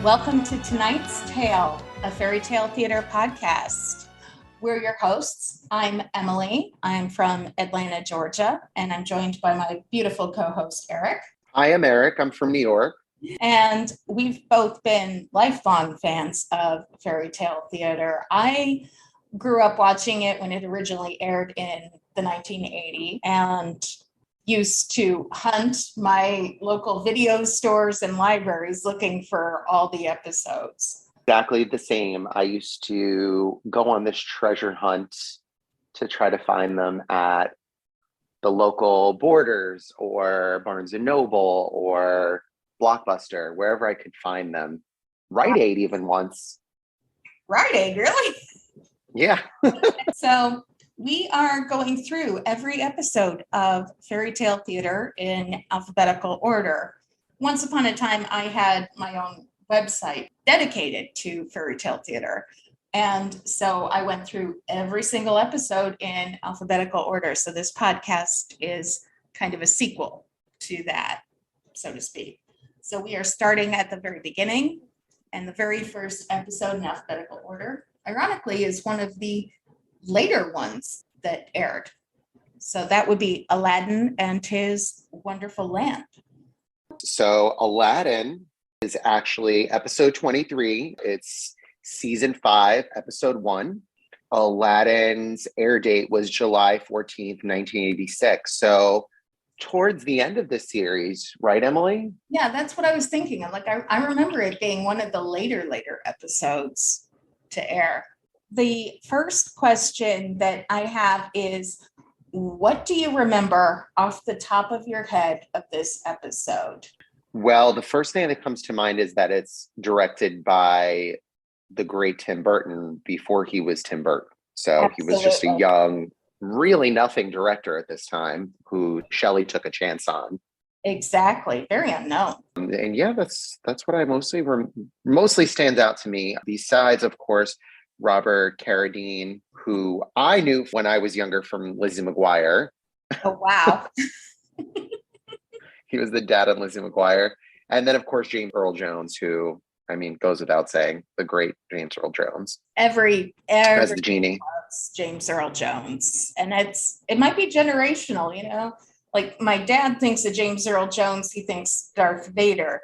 Welcome to tonight's tale, a Faerie Tale Theatre podcast. We're your hosts. I'm Emily. I'm from Atlanta, Georgia, and I'm joined by my beautiful co-host, Eric. Hi, I'm Eric. I'm from New York. And we've both been lifelong fans of Faerie Tale Theatre. I grew up watching it when it originally aired in the 1980s and used to hunt my local video stores and libraries looking for all the episodes. Exactly the same. I used to go on this treasure hunt to try to find them at the local Borders or Barnes & Noble or Blockbuster, wherever I could find them. Rite Aid even once. Rite Aid, really? Yeah. So we are going through every episode of Faerie Tale Theatre in alphabetical order. Once upon a time, I had my own website dedicated to Faerie Tale Theatre. And so I went through every single episode in alphabetical order. So this podcast is kind of a sequel to that, so to speak. So we are starting at the very beginning, and the very first episode in alphabetical order, ironically, is one of the later ones that aired. So that would be Aladdin and His Wonderful Lamp. So Aladdin is actually episode 23. It's season 5, episode 1. Aladdin's air date was July 14th, 1986. So towards the end of the series, right, Emily? Yeah, that's what I was thinking. I'm like, I remember it being one of the later episodes to air. The first question that I have is, what do you remember off the top of your head of this episode? Well, the first thing that comes to mind is that it's directed by the great Tim Burton before he was Tim Burton. So He was just a young, really nothing director at this time who Shelley took a chance on. Exactly. Very unknown. And yeah, that's what I mostly stands out to me. Besides, of course, Robert Carradine, who I knew when I was younger from Lizzie McGuire. Oh, wow. He was the dad on Lizzie McGuire. And then, of course, James Earl Jones, who, I mean, goes without saying, the great James Earl Jones. Every as the genie. James Earl Jones. And it might be generational, you know? Like my dad thinks of James Earl Jones, he thinks Darth Vader.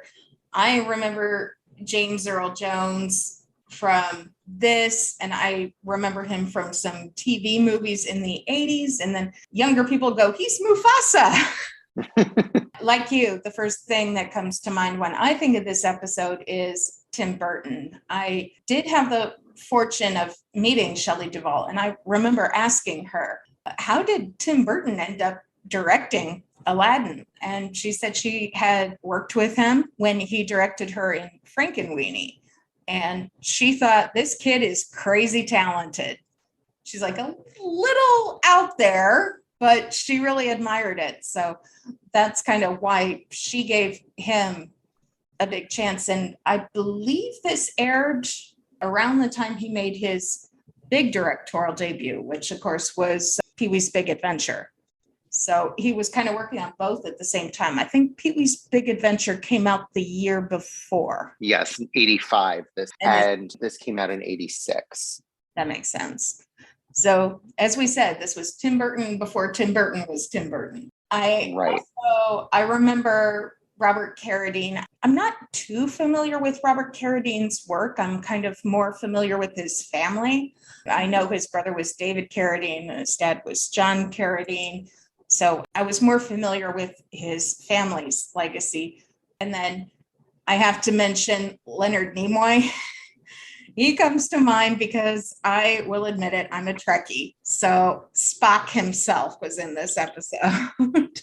I remember James Earl Jones from this, and I remember him from some TV movies in the 80s, and then younger people go, he's Mufasa. Like you, the first thing that comes to mind when I think of this episode is Tim Burton. I did have the fortune of meeting Shelley Duvall, and I remember asking her, how did Tim Burton end up directing Aladdin? And she said she had worked with him when he directed her in Frankenweenie. And she thought, this kid is crazy talented. She's like a little out there, but she really admired it. So that's kind of why she gave him a big chance. And I believe this aired around the time he made his big directorial debut, which of course was Pee-wee's Big Adventure. So he was kind of working on both at the same time. I think Pee-wee's Big Adventure came out the year before. Yes, 85. And this came out in 86. That makes sense. So as we said, this was Tim Burton before Tim Burton was Tim Burton. I remember Robert Carradine. I'm not too familiar with Robert Carradine's work. I'm kind of more familiar with his family. I know his brother was David Carradine and his dad was John Carradine. So I was more familiar with his family's legacy. And then I have to mention Leonard Nimoy. He comes to mind because I will admit it, I'm a Trekkie. So Spock himself was in this episode.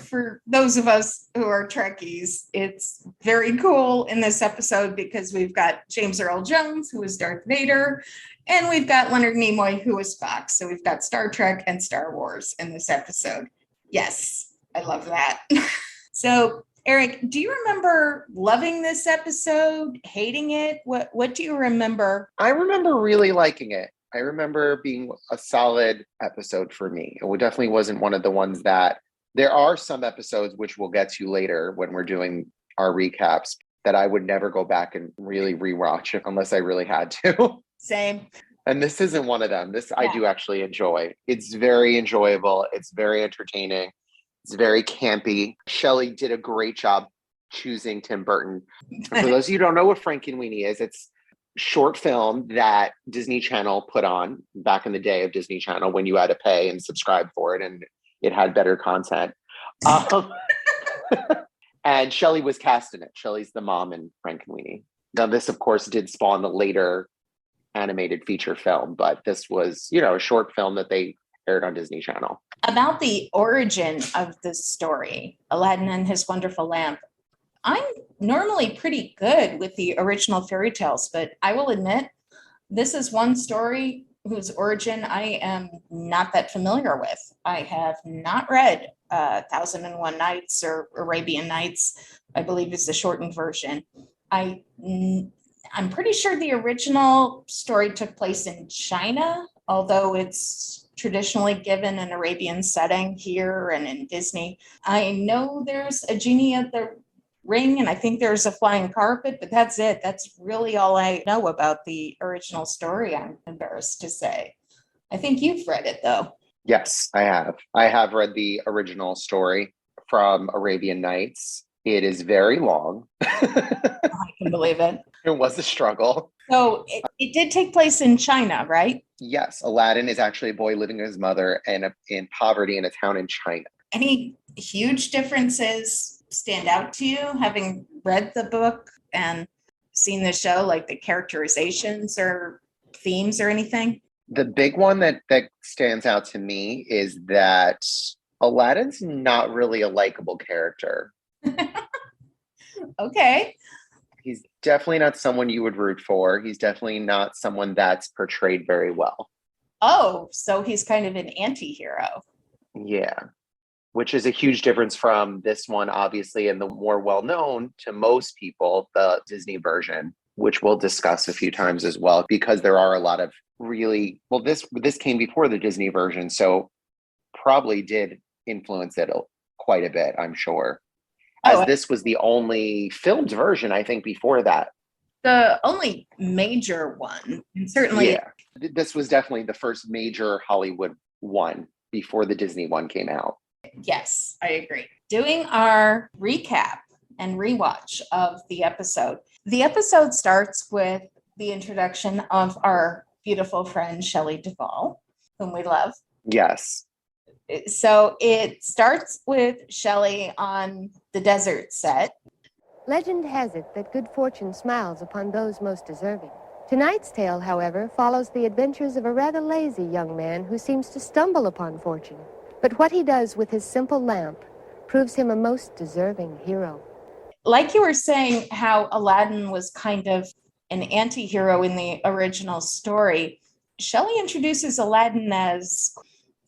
For those of us who are Trekkies, it's very cool in this episode because we've got James Earl Jones, who is Darth Vader, and we've got Leonard Nimoy, who is Spock. So we've got Star Trek and Star Wars in this episode. Yes, I love that. So, Eric, do you remember loving this episode, hating it? What do you remember? I remember really liking it. I remember being a solid episode for me. It definitely wasn't one of the ones that, there are some episodes which we'll get to later when we're doing our recaps. that I would never go back and really rewatch it unless I really had to. Same. And this isn't one of them. This I Yeah. do actually enjoy. It's very enjoyable. It's very entertaining. It's very campy. Shelley did a great job choosing Tim Burton. And for those of you who don't know what Frankenweenie is, it's a short film that Disney Channel put on back in the day of Disney Channel when you had to pay and subscribe for it, and it had better content. And Shelley was cast in it. Shelley's the mom in Frankenweenie. Now, this, of course, did spawn the later animated feature film, but this was, a short film that they aired on Disney Channel. About the origin of this story, Aladdin and His Wonderful Lamp, I'm normally pretty good with the original fairy tales, but I will admit this is one story whose origin I am not that familiar with. I have not read 1001 Nights or Arabian Nights, I believe is the shortened version. I'm pretty sure the original story took place in China, although it's traditionally given an Arabian setting here and in Disney. I know there's a genie at the ring, and I think there's a flying carpet, but that's it. That's really all I know about the original story, I'm embarrassed to say. I think you've read it, though. Yes, I have. I have read the original story from Arabian Nights. It is very long. I can believe it. It was a struggle. So it did take place in China, right? Yes, Aladdin is actually a boy living with his mother and in poverty in a town in China. Any huge differences stand out to you, having read the book and seen the show, like the characterizations or themes or anything? The big one that stands out to me is that Aladdin's not really a likable character. Okay. He's definitely not someone you would root for. He's definitely not someone that's portrayed very well. Oh, so he's kind of an anti-hero. Yeah, which is a huge difference from this one, obviously, and the more well-known to most people, the Disney version, which we'll discuss a few times as well, because there are a lot of really, well, this came before the Disney version, so probably did influence it quite a bit, I'm sure. As this was the only filmed version, I think, before that. The only major one, and certainly. Yeah, this was definitely the first major Hollywood one before the Disney one came out. Yes, I agree. Doing our recap and rewatch of the episode. The episode starts with the introduction of our beautiful friend, Shelley Duvall, whom we love. Yes. So it starts with Shelley on the desert set. Legend has it that good fortune smiles upon those most deserving. Tonight's tale, however, follows the adventures of a rather lazy young man who seems to stumble upon fortune. But what he does with his simple lamp proves him a most deserving hero. Like you were saying, how Aladdin was kind of an anti-hero in the original story, Shelley introduces Aladdin as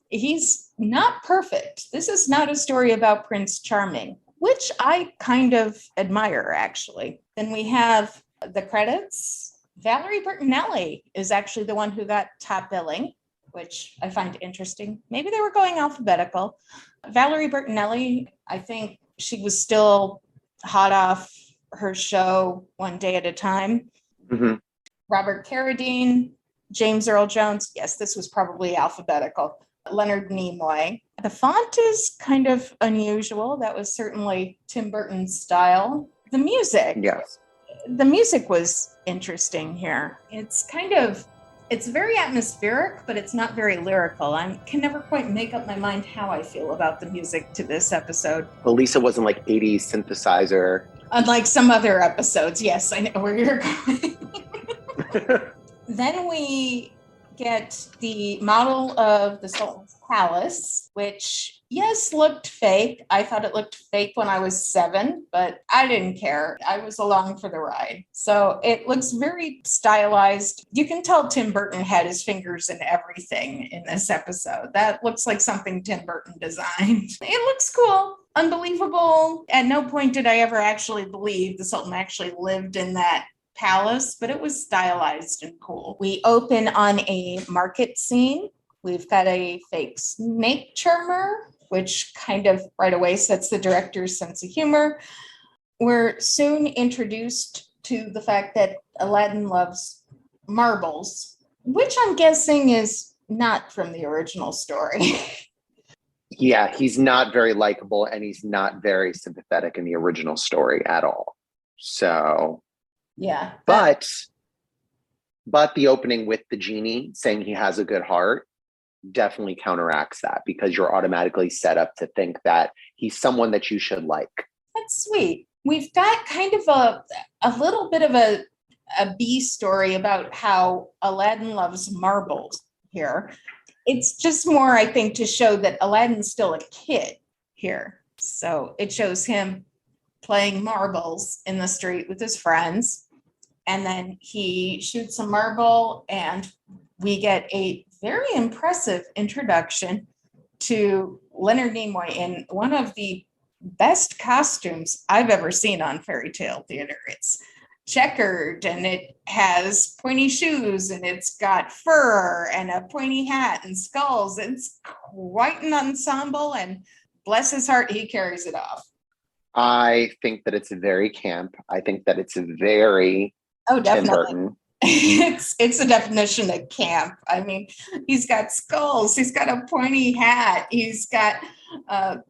he's not perfect. This is not a story about Prince Charming, which I kind of admire, actually. Then we have the credits. Valerie Bertinelli is actually the one who got top billing, which I find interesting. Maybe they were going alphabetical. Valerie Bertinelli, I think she was still hot off her show One Day at a Time. Mm-hmm. Robert Carradine, James Earl Jones. Yes, this was probably alphabetical. Leonard Nimoy. The font is kind of unusual. That was certainly Tim Burton's style. The music. Yes. The music was interesting here. It's very atmospheric, but it's not very lyrical. I can never quite make up my mind how I feel about the music to this episode. Well, Lisa wasn't like 80s synthesizer. Unlike some other episodes. Yes, I know where you're going. Then we get the model of the Sultan's Palace, which, yes, looked fake. I thought it looked fake when I was 7, but I didn't care. I was along for the ride. So it looks very stylized. You can tell Tim Burton had his fingers in everything in this episode. That looks like something Tim Burton designed. It looks cool. Unbelievable. At no point did I ever actually believe the Sultan actually lived in that palace, but it was stylized and cool. We open on a market scene. We've got a fake snake charmer, which kind of right away sets the director's sense of humor. we're soon introduced to the fact that Aladdin loves marbles, which I'm guessing is not from the original story. Yeah, he's not very likable and he's not very sympathetic in the original story at all. So, Yeah. but the opening with the genie saying he has a good heart definitely counteracts that, because you're automatically set up to think that he's someone that you should like. That's sweet. We've got kind of a little bit of a B story about how Aladdin loves marbles here. It's just more, I think, to show that Aladdin's still a kid here. So it shows him playing marbles in the street with his friends. And then he shoots a marble, and we get a very impressive introduction to Leonard Nimoy in one of the best costumes I've ever seen on Fairy Tale Theatre. It's checkered and it has pointy shoes and it's got fur and a pointy hat and skulls. It's quite an ensemble, and bless his heart, he carries it off. I think that it's very camp. I think that it's very Tim Definitely. Burton. It's a definition of camp. I mean, he's got skulls, he's got a pointy hat, he's got a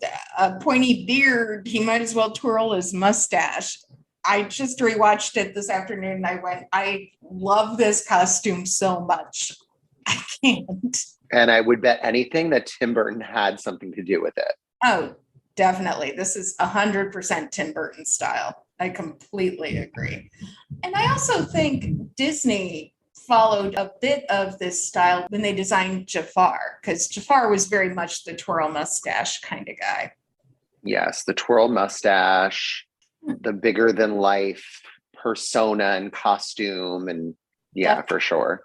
pointy beard. He might as well twirl his mustache. I just rewatched it this afternoon and I went, I love this costume so much. I can't. And I would bet anything that Tim Burton had something to do with it. Oh, definitely. This is 100% Tim Burton style. I completely agree. And I also think Disney followed a bit of this style when they designed Jafar, because Jafar was very much the twirl mustache kind of guy. Yes, the twirl mustache, the bigger than life persona and costume. And yeah, for sure.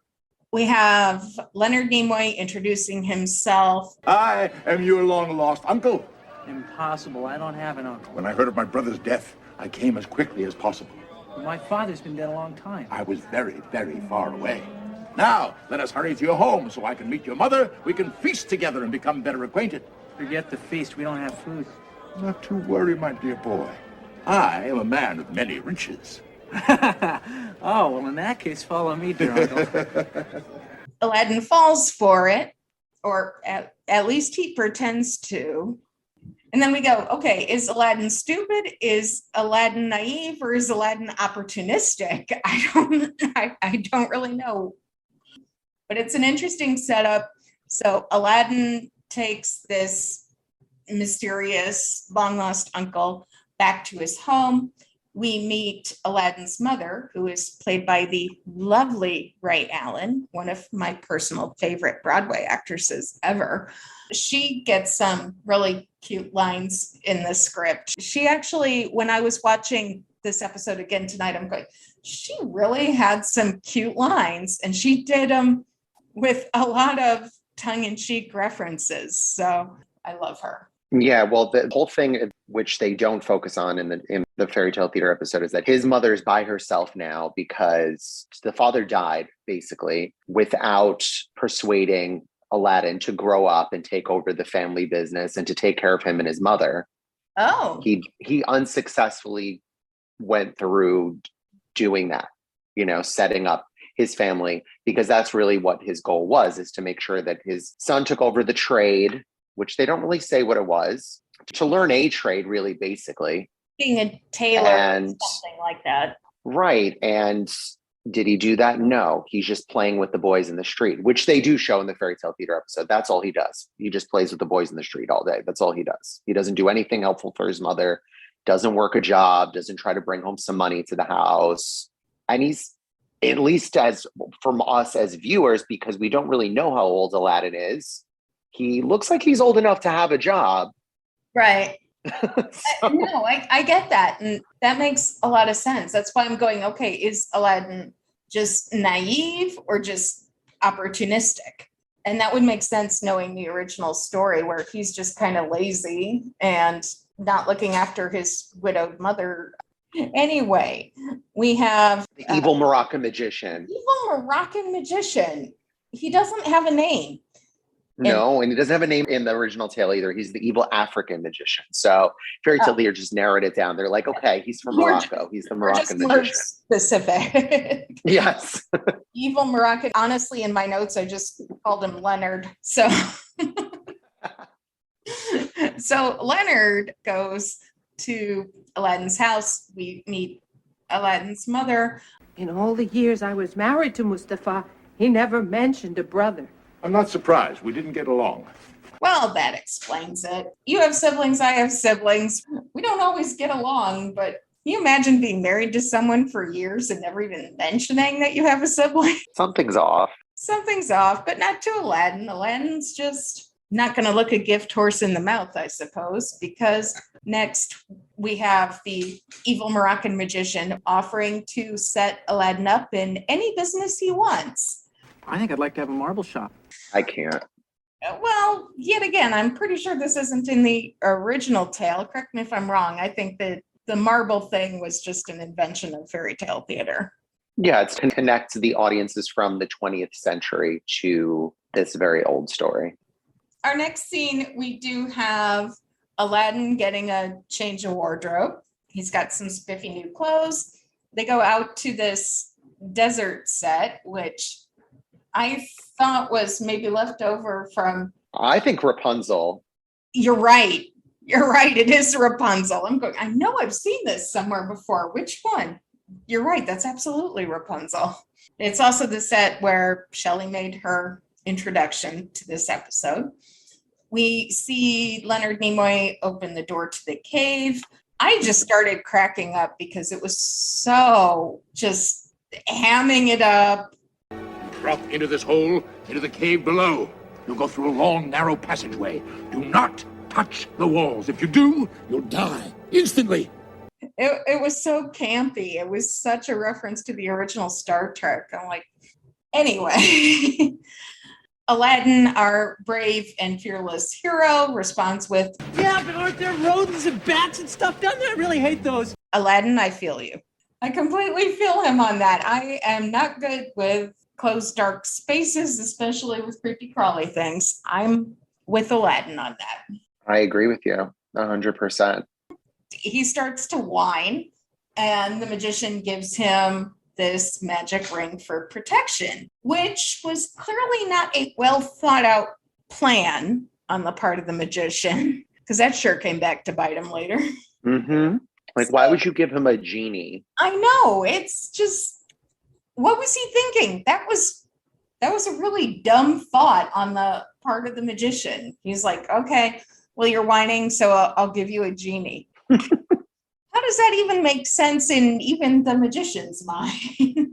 We have Leonard Nimoy introducing himself. I am your long lost uncle. Impossible. I don't have an uncle. When I heard of my brother's death, I came as quickly as possible. My father's been dead a long time. I was very, very far away. Now, let us hurry to your home so I can meet your mother. We can feast together and become better acquainted. Forget the feast. We don't have food. Not to worry, my dear boy. I am a man of many riches. Oh, well, in that case, follow me, dear uncle. Aladdin falls for it, or at least he pretends to. And then we go, okay, is Aladdin stupid? Is Aladdin naive? Or is Aladdin opportunistic? I don't really know. But it's an interesting setup. So Aladdin takes this mysterious long lost uncle back to his home. We meet Aladdin's mother, who is played by the lovely Ray Allen, one of my personal favorite Broadway actresses ever. She gets some really cute lines in the script. She actually, when I was watching this episode again tonight, I'm going, she really had some cute lines, and she did them with a lot of tongue-in-cheek references. So I love her. Yeah, well, the whole thing which they don't focus on in the Fairy Tale Theater episode is that his mother's by herself now because the father died, basically, without persuading Aladdin to grow up and take over the family business and to take care of him and his mother. Oh. He unsuccessfully went through doing that, setting up his family, because that's really what his goal was, is to make sure that his son took over the trade, which they don't really say what it was, to learn a trade, really, basically. Being a tailor or something like that. Right. And did he do that? No. He's just playing with the boys in the street, which they do show in the Fairy Tale Theater episode. That's all he does. He just plays with the boys in the street all day. That's all he does. He doesn't do anything helpful for his mother, doesn't work a job, doesn't try to bring home some money to the house. And he's, at least as from us as viewers, because we don't really know how old Aladdin is, he looks like he's old enough to have a job. Right. So. No, I get that. And that makes a lot of sense. That's why I'm going, okay, is Aladdin just naive or just opportunistic? And that would make sense knowing the original story, where he's just kind of lazy and not looking after his widowed mother. Anyway, we have The evil Moroccan magician. Evil Moroccan magician. He doesn't have a name. No, and he doesn't have a name in the original tale either. He's the evil African magician. So Fairy Tale Theater just narrowed it down. They're like, okay, he's from Morocco. He's the Moroccan more magician. specific. Yes. Evil Moroccan. Honestly, in my notes, I just called him Leonard. So, so Leonard goes to Aladdin's house. We meet Aladdin's mother. In all the years I was married to Mustafa, he never mentioned a brother. I'm not surprised. We didn't get along. Well, that explains it. You have siblings, I have siblings. We don't always get along, but can you imagine being married to someone for years and never even mentioning that you have a sibling? Something's off. Something's off, but not to Aladdin. Aladdin's just not going to look a gift horse in the mouth, I suppose, because next we have the evil Moroccan magician offering to set Aladdin up in any business he wants. I think I'd like to have a marble shop. I can't. Well, yet again, I'm pretty sure this isn't in the original tale. Correct me if I'm wrong. I think that the marble thing was just an invention of Fairy Tale Theater. Yeah, it's to connect the audiences from the 20th century to this very old story. Our next scene, we do have Aladdin getting a change of wardrobe. He's got some spiffy new clothes. They go out to this desert set, which I thought was maybe left over from... I think Rapunzel. You're right. You're right. It is Rapunzel. I know I've seen this somewhere before. Which one? You're right. That's absolutely Rapunzel. It's also the set where Shelley made her introduction to this episode. We see Leonard Nimoy open the door to the cave. I just started cracking up because it was so just hamming it up. Drop into this hole, into the cave below. You'll go through a long, narrow passageway. Do not touch the walls. If you do, you'll die instantly. It was so campy. It was such a reference to the original Star Trek. I'm like, anyway. Aladdin, our brave and fearless hero, responds with, Yeah, but aren't there rodents and bats and stuff down there? I really hate those. Aladdin, I feel you. I completely feel him on that. I am not good with closed, dark spaces, especially with creepy crawly things. I'm with Aladdin on that. I agree with you 100%. He starts to whine, and the magician gives him this magic ring for protection, which was clearly not a well thought out plan on the part of the magician, because that sure came back to bite him later. Mm-hmm. Like, why would you give him a genie? I know. It's just, what was he thinking? That was a really dumb thought on the part of the magician. He's like, okay, well, you're whining, so I'll give you a genie. How does that even make sense in even the magician's mind?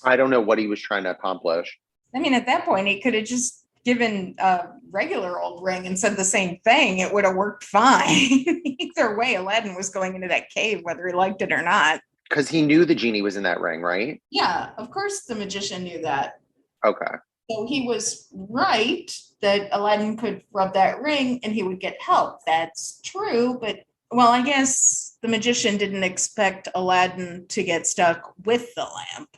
I don't know what he was trying to accomplish. I mean, at that point, he could have just given a regular old ring and said the same thing. It would have worked fine. Either way, Aladdin was going into that cave, whether he liked it or not. Because he knew the genie was in that ring, right? Yeah, of course the magician knew that. Okay. So he was right that Aladdin could rub that ring and he would get help. That's true, but well, I guess the magician didn't expect Aladdin to get stuck with the lamp.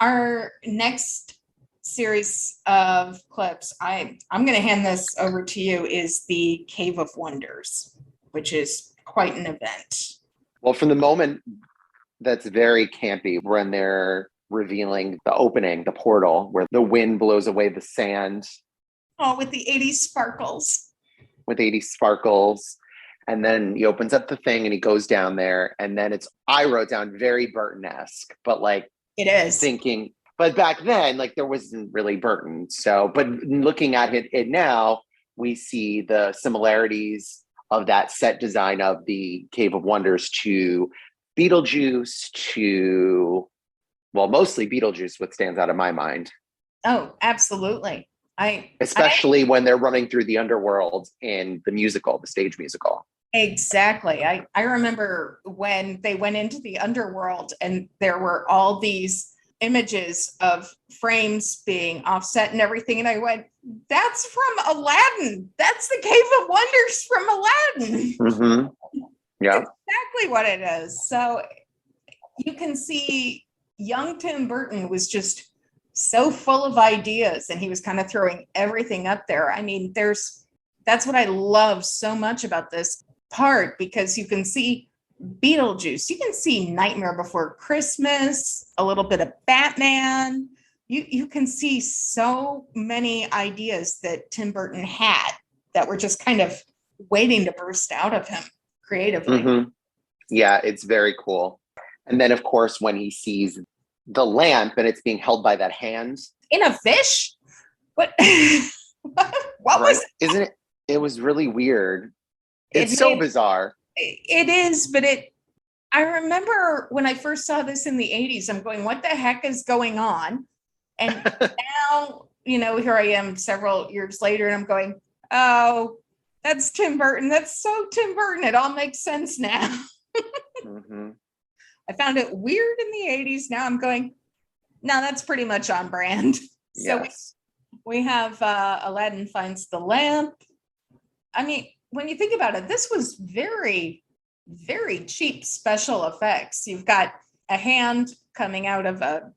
Our next series of clips, I'm going to hand this over to you, is the Cave of Wonders, which is quite an event. Well, from the moment that's very campy when they're revealing the opening, the portal, where the wind blows away the sand. Oh, with the 80s sparkles. With 80s sparkles. And then he opens up the thing and he goes down there. And then I wrote down very Burton-esque, but like it is thinking, but back then, like there wasn't really Burton. So, but looking at it now, we see the similarities of that set design of the Cave of Wonders to Beetlejuice, to, well, mostly Beetlejuice, what stands out in my mind. Oh, absolutely. Especially when they're running through the underworld in the musical, the stage musical. Exactly. I remember when they went into the underworld and there were all these images of frames being offset and everything. And I went, that's from Aladdin. That's the Cave of Wonders from Aladdin. Mm-hmm. Yeah. That's exactly what it is. So you can see young Tim Burton was just so full of ideas, and he was kind of throwing everything up there. I mean, that's what I love so much about this part, because you can see Beetlejuice, you can see Nightmare Before Christmas, a little bit of Batman. You can see so many ideas that Tim Burton had that were just kind of waiting to burst out of him creatively. Mm-hmm. Yeah, it's very cool. And then, of course, when he sees the lamp and it's being held by that hand. In a fish? What? What was that? Isn't it? It was really weird. It's so bizarre. It is, but I remember when I first saw this in the 80s, I'm going, what the heck is going on? And now, here I am several years later, and I'm going, oh, that's Tim Burton. That's so Tim Burton. It all makes sense now. Mm-hmm. I found it weird in the 80s. Now I'm going, no, that's pretty much on brand. So yes. we have Aladdin finds the lamp. I mean, when you think about it, this was very, very cheap special effects. You've got a hand coming out of a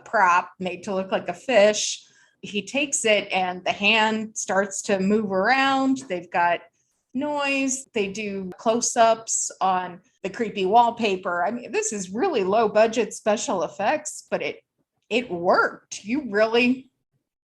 prop made to look like a fish. He takes it and the hand starts to move around. They've got noise. They do close-ups on the creepy wallpaper. I mean, this is really low budget special effects, but it worked. You really,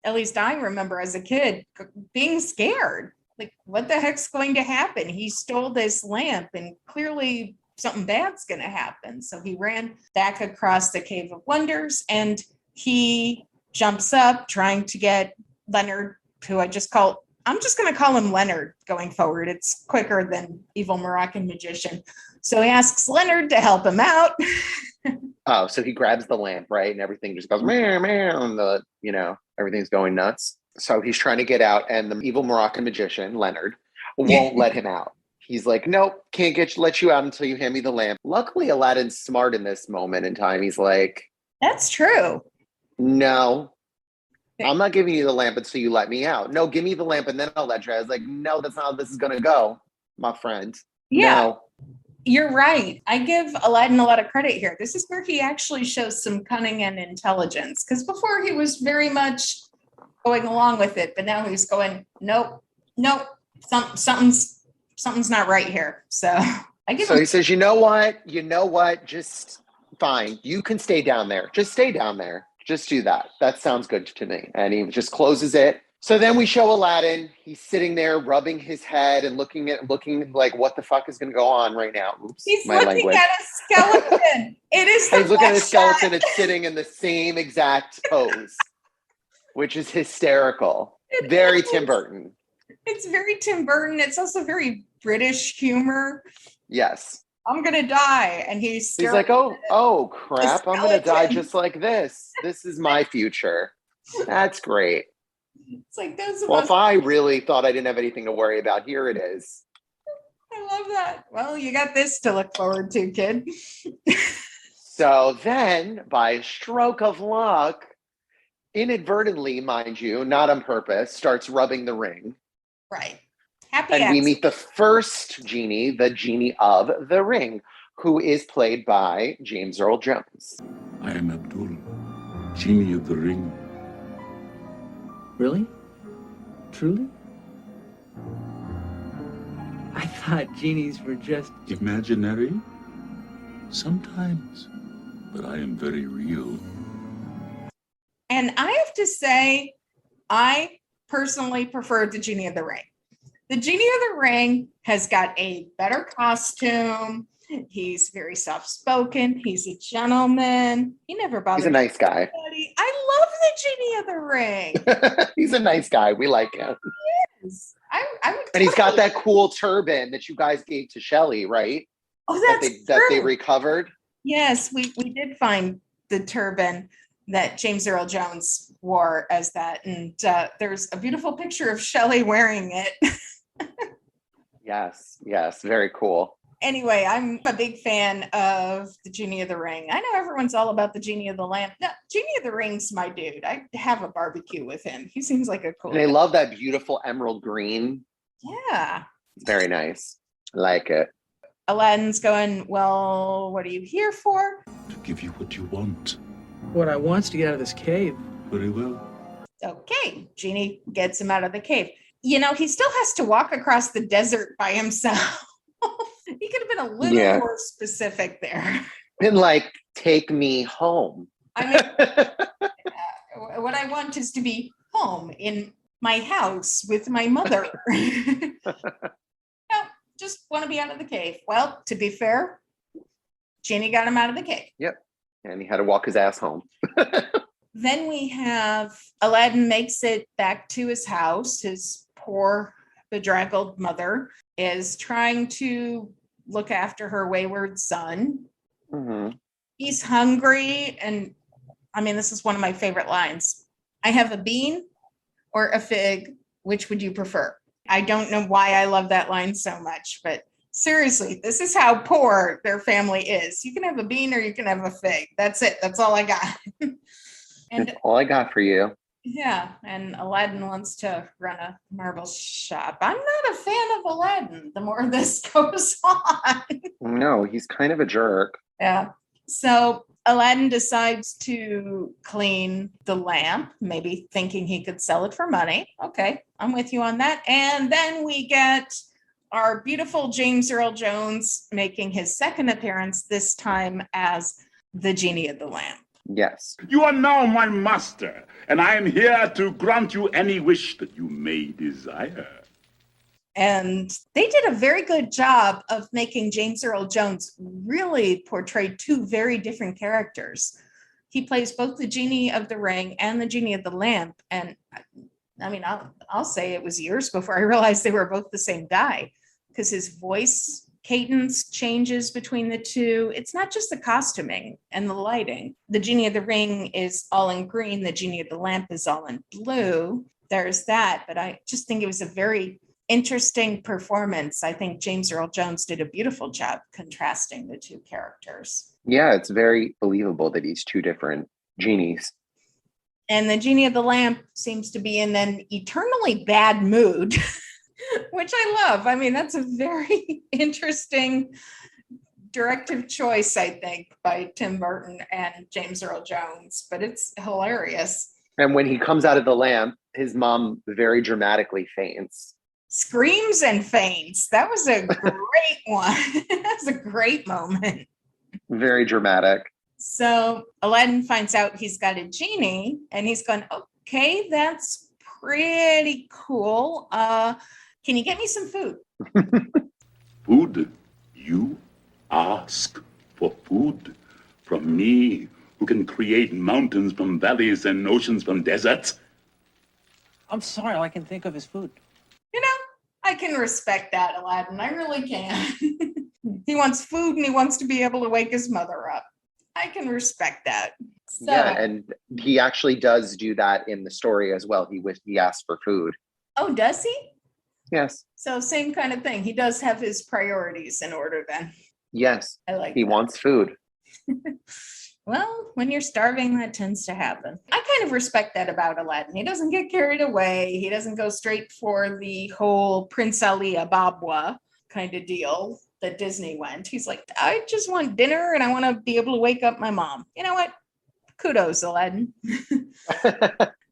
at least I remember as a kid being scared. Like, what the heck's going to happen? He stole this lamp and clearly something bad's going to happen. So he ran back across the Cave of Wonders and he jumps up trying to get Leonard, who I'm just going to call him Leonard going forward. It's quicker than Evil Moroccan Magician. So he asks Leonard to help him out. Oh, so he grabs the lamp, right? And everything just goes, meow, meow, and everything's going nuts. So he's trying to get out, and the evil Moroccan magician, Leonard, won't let him out. He's like, nope, can't let you out until you hand me the lamp. Luckily, Aladdin's smart in this moment in time. He's like, that's true. No, I'm not giving you the lamp until you let me out. No, give me the lamp and then I'll let you out. I was like, no, that's not how this is going to go, my friend. Yeah. No. You're right. I give Aladdin a lot of credit here. This is where he actually shows some cunning and intelligence, because before he was very much going along with it, but now he's going, nope, something's not right here. So he says, you know what? Just fine. You can stay down there. Just stay down there. Just do that. That sounds good to me. And he just closes it. So then we show Aladdin. He's sitting there rubbing his head and looking like, what the fuck is going to go on right now? Oops, he's looking at a skeleton. It is. He's looking at a skeleton. It's sitting in the same exact pose, which is hysterical. Very Tim Burton. It's very Tim Burton. It's also very British humor. Yes. I'm going to die. And he's like, oh crap. I'm going to die just like this. This is my future. That's great. It's like, if I really thought I didn't have anything to worry about, here it is. I love that. Well, you got this to look forward to, kid. So then, by a stroke of luck, inadvertently, mind you, not on purpose, starts rubbing the ring. Right. We meet the first genie, the genie of the ring, who is played by James Earl Jones. I am Abdul, genie of the ring. Really? Truly? I thought genies were just imaginary? Sometimes, but I am very real. And I have to say, I personally prefer the Genie of the Ring. The Genie of the Ring has got a better costume. He's very soft-spoken. He's a gentleman. He never bothers. He's a nice guy. Anybody. I love the Genie of the Ring. He's a nice guy. We like him. He is. I would. And he's got that cool turban that you guys gave to Shelley, right? Oh, that's true. That they recovered. Yes, we did find the turban that James Earl Jones wore as that. And there's a beautiful picture of Shelley wearing it. Yes, very cool. Anyway, I'm a big fan of the Genie of the Ring. I know everyone's all about the Genie of the Lamp. No, Genie of the Ring's my dude. I have a barbecue with him. He seems like a cool guy. And I love that beautiful emerald green. Yeah. It's very nice. I like it. Aladdin's going, well, what are you here for? To give you what you want. What I want's to get out of this cave. Very well. Okay, Genie gets him out of the cave. You know, he still has to walk across the desert by himself. He could have been a little more specific there. And like, take me home. I mean, what I want is to be home in my house with my mother. No, just want to be out of the cave. Well, to be fair, Genie got him out of the cave. Yep. And he had to walk his ass home. Then we have Aladdin makes it back to his house. His poor, bedraggled mother is trying to look after her wayward son. Mm-hmm. He's hungry. And I mean, this is one of my favorite lines. I have a bean or a fig. Which would you prefer? I don't know why I love that line so much, but seriously, this is how poor their family is. You can have a bean or you can have a fig. That's it. That's all I got. And that's all I got for you. yeah, and Aladdin wants to run a marble shop. I'm not a fan of Aladdin the more this goes on. No, he's kind of a jerk. Yeah. So Aladdin decides to clean the lamp, maybe thinking he could sell it for money. Okay, I'm with you on that. And then we get our beautiful James Earl Jones making his second appearance, this time as the Genie of the Lamp. Yes. You are now my master, and I am here to grant you any wish that you may desire. And they did a very good job of making James Earl Jones really portray two very different characters. He plays both the Genie of the Ring and the Genie of the Lamp. And I mean, I'll say it was years before I realized they were both the same guy, because his voice cadence changes between the two. It's not just the costuming and the lighting. The Genie of the Ring is all in green. The Genie of the Lamp is all in blue. There's that. But I just think it was a very interesting performance. I think James Earl Jones did a beautiful job contrasting the two characters. Yeah, it's very believable that he's two different genies. And the Genie of the Lamp seems to be in an eternally bad mood, which I love. I mean, that's a very interesting directive choice, I think, by Tim Burton and James Earl Jones, but it's hilarious. And when he comes out of the lamp, his mom very dramatically faints. Screams and faints. That was a great one. That was a great moment. Very dramatic. So Aladdin finds out he's got a genie and he's going, okay, that's pretty cool. Can you get me some food? Food? You ask for food from me, who can create mountains from valleys and oceans from deserts? I'm sorry, all I can think of is food. You know, I can respect that, Aladdin. I really can. He wants food and he wants to be able to wake his mother up. I can respect that. So, Yeah, and he actually does do that in the story as well. He asks for food. oh, does he? Yes. So same kind of thing. He does have his priorities in order then. Yes. I like He that. wants food. Well, when you're starving, that tends to happen. I kind of respect that about Aladdin. He doesn't get carried away. He doesn't go straight for the whole Prince Ali Ababwa kind of deal that Disney went. He's like, I just want dinner and I want to be able to wake up my mom. You know what? Kudos, Aladdin.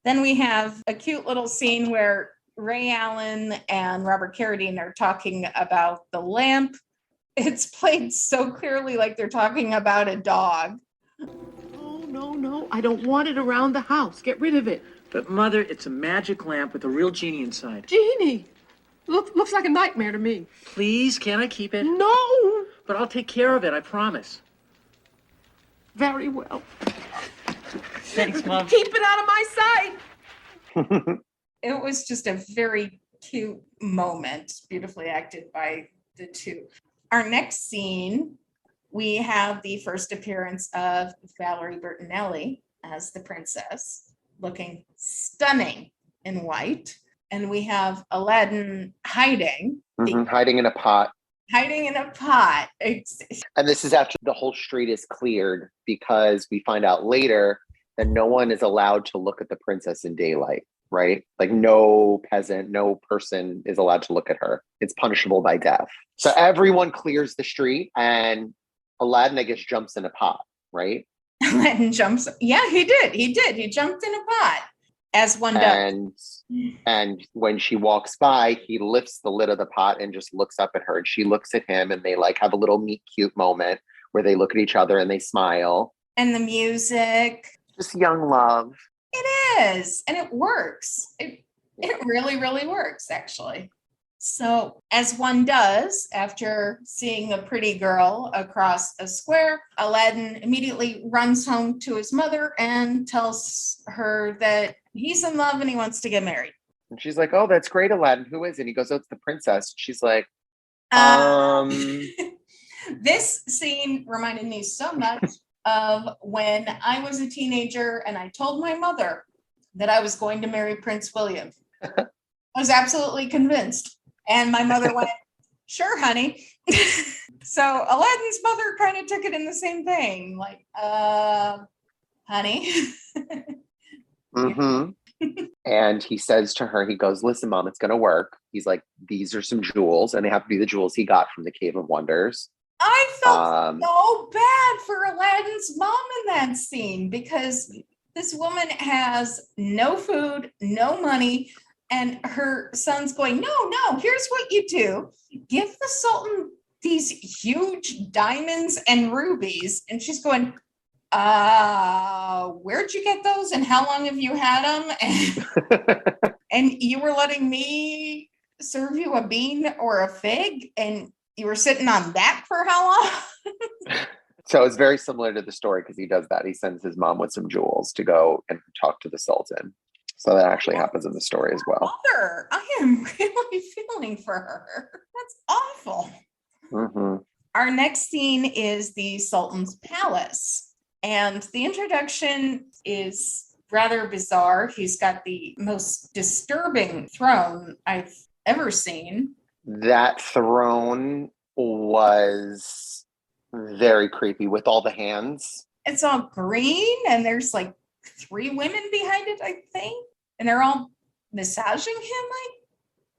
Then we have a cute little scene where Ray Allen and Robert Carradine are talking about the lamp. It's played so clearly like they're talking about a dog. Oh, no, I don't want it around the house. Get rid of it. But Mother, it's a magic lamp with a real genie inside. Genie! Looks like a nightmare to me. Please, can I keep it? No! But I'll take care of it, I promise. Very well. Thanks, Mom. Keep it out of my sight! It was just a very cute moment, beautifully acted by the two. Our next scene, we have the first appearance of Valerie Bertinelli as the princess, looking stunning in white. And we have Aladdin hiding. Hiding in a pot. Hiding in a pot. And this is after the whole street is cleared, because we find out later that no one is allowed to look at the princess in daylight, right? Like no peasant, no person is allowed to look at her. It's punishable by death. So everyone clears the street and Aladdin, I guess, jumps in a pot, right? Aladdin jumps. Yeah, he did. He jumped in a pot, as one does. And when she walks by, he lifts the lid of the pot and just looks up at her, and she looks at him, and they like have a little meet cute moment where they look at each other and they smile. And the music. Just young love. It is. And it works. It really, really works, actually. So, as one does, after seeing a pretty girl across a square, Aladdin immediately runs home to his mother and tells her that he's in love and he wants to get married. And she's like, "Oh, that's great, Aladdin. Who is it?" And he goes, "Oh, it's the princess." She's like, This scene reminded me so much of when I was a teenager and I told my mother that I was going to marry Prince William. I was absolutely convinced. And my mother went, "Sure, honey." So Aladdin's mother kind of took it in the same vein, like, honey. mm-hmm. And he says to her, he goes, "Listen, Mom, it's going to work." He's like, "These are some jewels," and they have to be the jewels he got from the Cave of Wonders. I felt so bad for Aladdin's mom in that scene because this woman has no food, no money, and her son's going, no, here's what you do. Give the Sultan these huge diamonds and rubies. And she's going, where'd you get those? And how long have you had them? And you were letting me serve you a bean or a fig? And you were sitting on that for how long? So it's very similar to the story because he does that. He sends his mom with some jewels to go and talk to the Sultan. So that actually happens in the story as well. Mother, I am really feeling for her. That's awful. Mm-hmm. Our next scene is the Sultan's palace. And the introduction is rather bizarre. He's got the most disturbing throne I've ever seen. That throne was very creepy with all the hands. It's all green and there's like 3 women behind it, I think. And they're all massaging him, I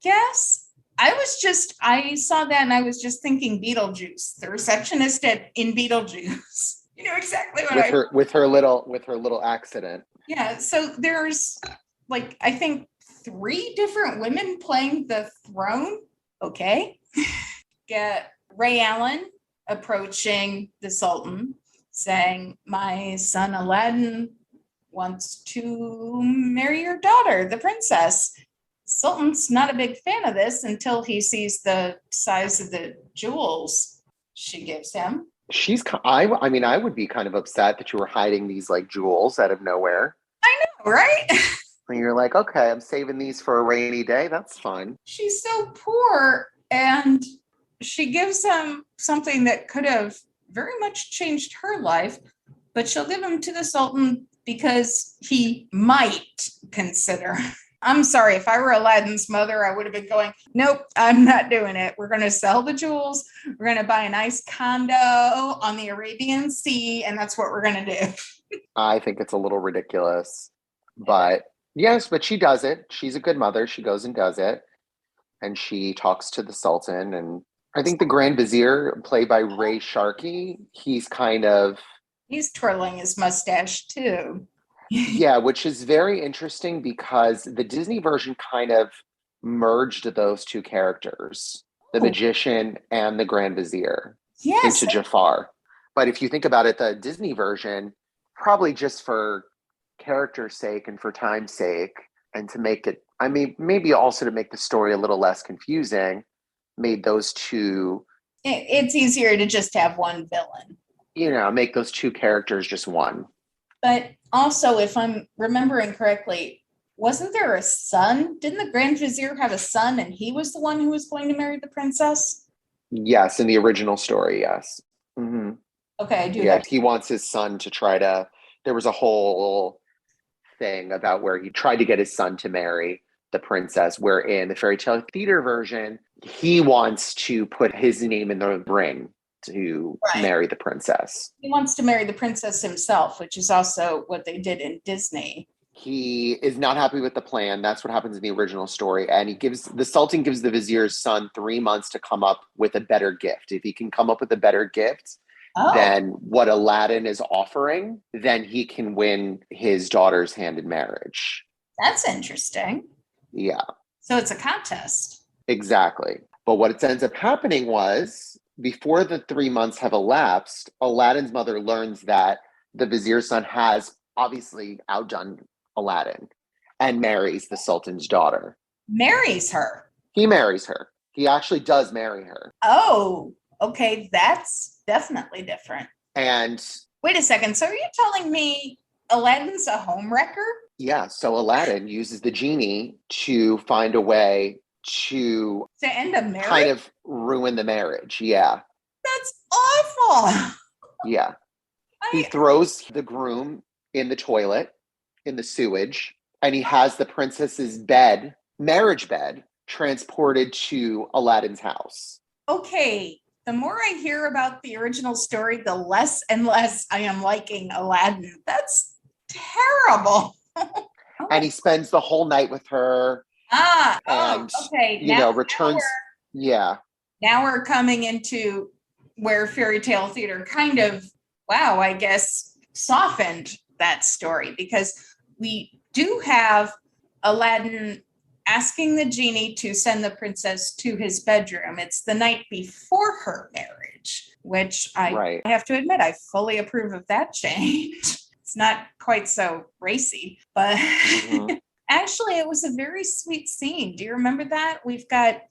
guess. I saw that and I was just thinking Beetlejuice, the receptionist in Beetlejuice. You know exactly what with her little accident. Yeah, so there's like I think 3 different women playing the throne. Okay. Get Ray Allen approaching the Sultan saying, "My son Aladdin wants to marry your daughter, the princess." Sultan's not a big fan of this until he sees the size of the jewels she gives him. I mean, I would be kind of upset that you were hiding these like jewels out of nowhere. I know, right? And you're like, okay, I'm saving these for a rainy day. That's fine. She's so poor, and she gives him something that could have very much changed her life, but she'll give him to the Sultan because he might consider. I'm sorry, if I were Aladdin's mother, I would have been going, "Nope, I'm not doing it. We're going to sell the jewels. We're going to buy a nice condo on the Arabian Sea, and that's what we're going to do." I think it's a little ridiculous, but yes, but she does it. She's a good mother. She goes and does it, and she talks to the Sultan, and I think the Grand Vizier, played by Ray Sharkey, he's twirling his mustache too. Yeah, which is very interesting because the Disney version kind of merged those 2 characters, the magician and the Grand Vizier, into Jafar. But if you think about it, the Disney version, probably just for character's sake and for time's sake, and to make it, I mean, maybe also to make the story a little less confusing, made those 2. It's easier to just have one villain. Make those 2 characters just one. But also, if I'm remembering correctly, wasn't there a son? Didn't the Grand Vizier have a son and he was the one who was going to marry the princess? Yes, in the original story, yes. Mm-hmm. Okay, I do. Yeah, he wants his son to there was a whole thing about where he tried to get his son to marry the princess, where in the Faerie Tale Theatre version, he wants to put his name in the ring to marry the princess. He wants to marry the princess himself, which is also what they did in Disney. He is not happy with the plan. That's what happens in the original story. And the Sultan gives the vizier's son 3 months to come up with a better gift. If he can come up with a better gift than what Aladdin is offering, then he can win his daughter's hand in marriage. That's interesting. Yeah. So it's a contest. Exactly. But what ends up happening was, before the 3 months have elapsed, Aladdin's mother learns that the vizier's son has obviously outdone Aladdin and marries the Sultan's daughter. Marries her. He marries her. He actually does marry her. Oh, okay. That's definitely different. And wait a second. So are you telling me Aladdin's a homewrecker? yeah, so Aladdin uses the genie to find a way to end a marriage? kind of ruin the marriage. Yeah. That's awful. Yeah. He throws the groom in the toilet, in the sewage, and he has the princess's bed, marriage bed, transported to Aladdin's house. Okay. The more I hear about the original story, the less and less I am liking Aladdin. That's terrible. And he spends the whole night with her. Okay. Returns. Yeah. Now we're coming into where Fairy Tale Theater kind of, I guess, softened that story, because we do have Aladdin asking the genie to send the princess to his bedroom. It's the night before her marriage, which I have to admit, I fully approve of that change. It's not quite so racy, but actually it was a very sweet scene. Do you remember that? We've got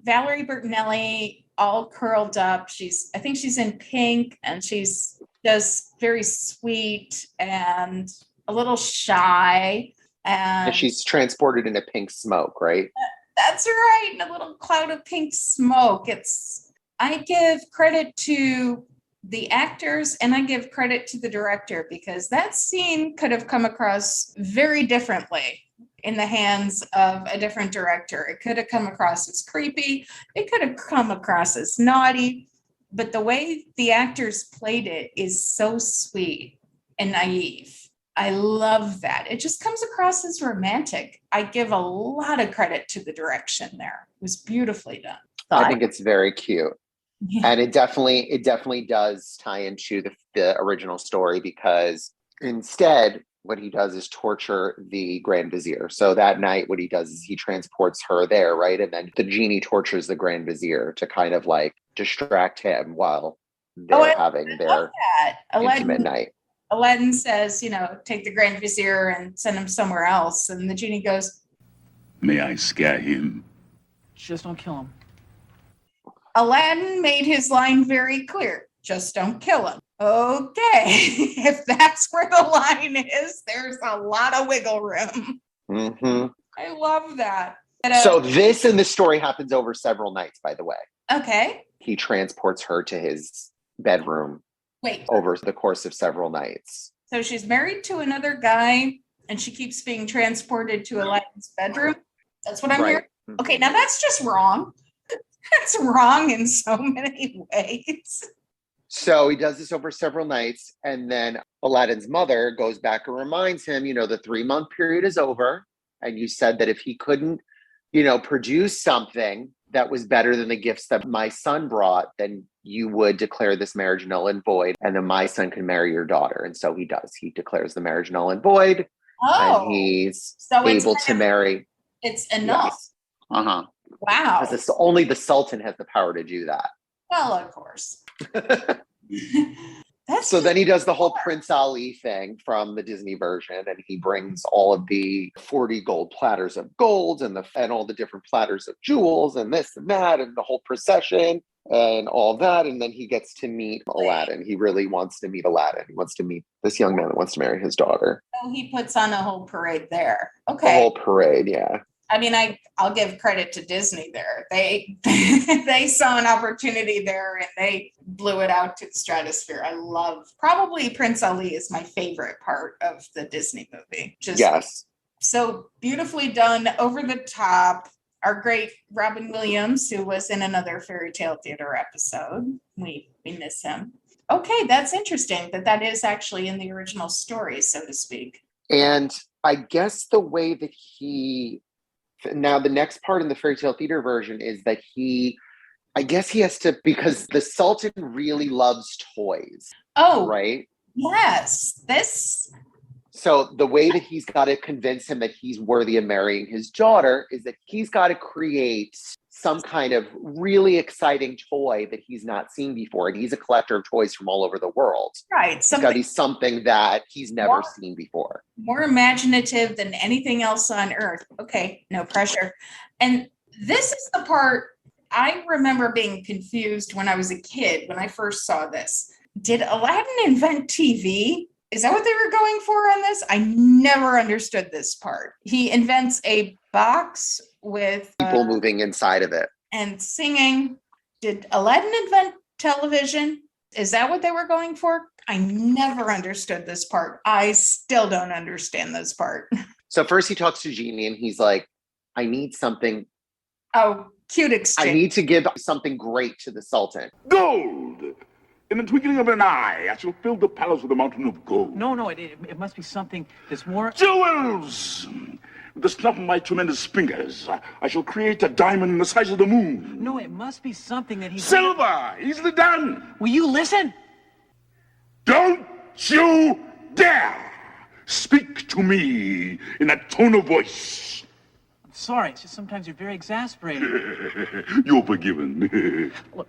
Valerie Bertinelli all curled up. I think she's in pink, and she's just very sweet and a little shy. And she's transported in a pink smoke, right? That's right. In a little cloud of pink smoke. I give credit to the actors and I give credit to the director, because that scene could have come across very differently in the hands of a different director. It could have come across as creepy. It could have come across as naughty. But the way the actors played it is so sweet and naive. I love that. It just comes across as romantic. I give a lot of credit to the direction there. It was beautifully done. I think it's very cute. Yeah. And it definitely does tie into the original story, because instead what he does is torture the Grand Vizier. So that night what he does is he transports her there, right? And then the genie tortures the Grand Vizier to kind of like distract him while they're having their intimate night. Aladdin says, take the Grand Vizier and send him somewhere else. And the genie goes, "May I scare him?" Just don't kill him. Aladdin made his line very clear. Just don't kill him. Okay. If that's where the line is, there's a lot of wiggle room. Mm-hmm. I love that. So this in the story happens over several nights, by the way. Okay. He transports her to his bedroom. Over the course of several nights. So she's married to another guy and she keeps being transported to Aladdin's bedroom. That's what I'm hearing. Okay, now that's just wrong. That's wrong in so many ways. So he does this over several nights, and then Aladdin's mother goes back and reminds him, the 3-month period is over. And you said that if he couldn't, produce something that was better than the gifts that my son brought, then you would declare this marriage null and void, and then my son can marry your daughter. And so he does. He declares the marriage null and void, and he's able to marry. It's enough. Yes. Uh-huh. Wow. Because only the Sultan has the power to do that. Well, of course. So then he does the whole Prince Ali thing from the Disney version, and he brings all of the 40 gold platters of gold and all the different platters of jewels and this and that and the whole procession and all that. And then he gets to meet Aladdin. He really wants to meet Aladdin. He wants to meet this young man that wants to marry his daughter. So he puts on a whole parade there. Okay. The whole parade, yeah. I mean, I'll give credit to Disney there. They saw an opportunity there and they blew it out to the stratosphere. I love, probably Prince Ali is my favorite part of the Disney movie. Just so beautifully done, over the top. Our great Robin Williams, who was in another Fairy Tale Theater episode. We miss him. Okay, that's interesting that is actually in the original story, so to speak. And I guess the way that now the next part in the Fairy Tale Theater version is that he I guess he has to, because the Sultan really loves toys, Oh, right? yes. This, So the way that he's got to convince him that he's worthy of marrying his daughter is that he's got to create some kind of really exciting toy that he's not seen before. And he's a collector of toys from all over the world. right. It's got to be something that he's never seen before. More imaginative than anything else on earth. Okay, no pressure. And this is the part I remember being confused when I was a kid, when I first saw this. Did Aladdin invent TV? Is that what they were going for on this? I never understood this part. He invents a box with People moving inside of it. and singing. Did Aladdin invent television? Is that what they were going for? I never understood this part. I still don't understand this part. So first he talks to Genie and he's like, I need something. Oh, cute exchange. I need to give something great to the Sultan. Gold! In the twinkling of an eye, I shall fill the palace with a mountain of gold. No, it must be something that's more... Jewels! With the snap of my tremendous fingers, I shall create a diamond the size of the moon. No, it must be something that he's... Silver! Easily done! Will you listen? Don't you dare speak to me in that tone of voice. I'm sorry, it's just sometimes you're very exasperating. You're forgiven. Look,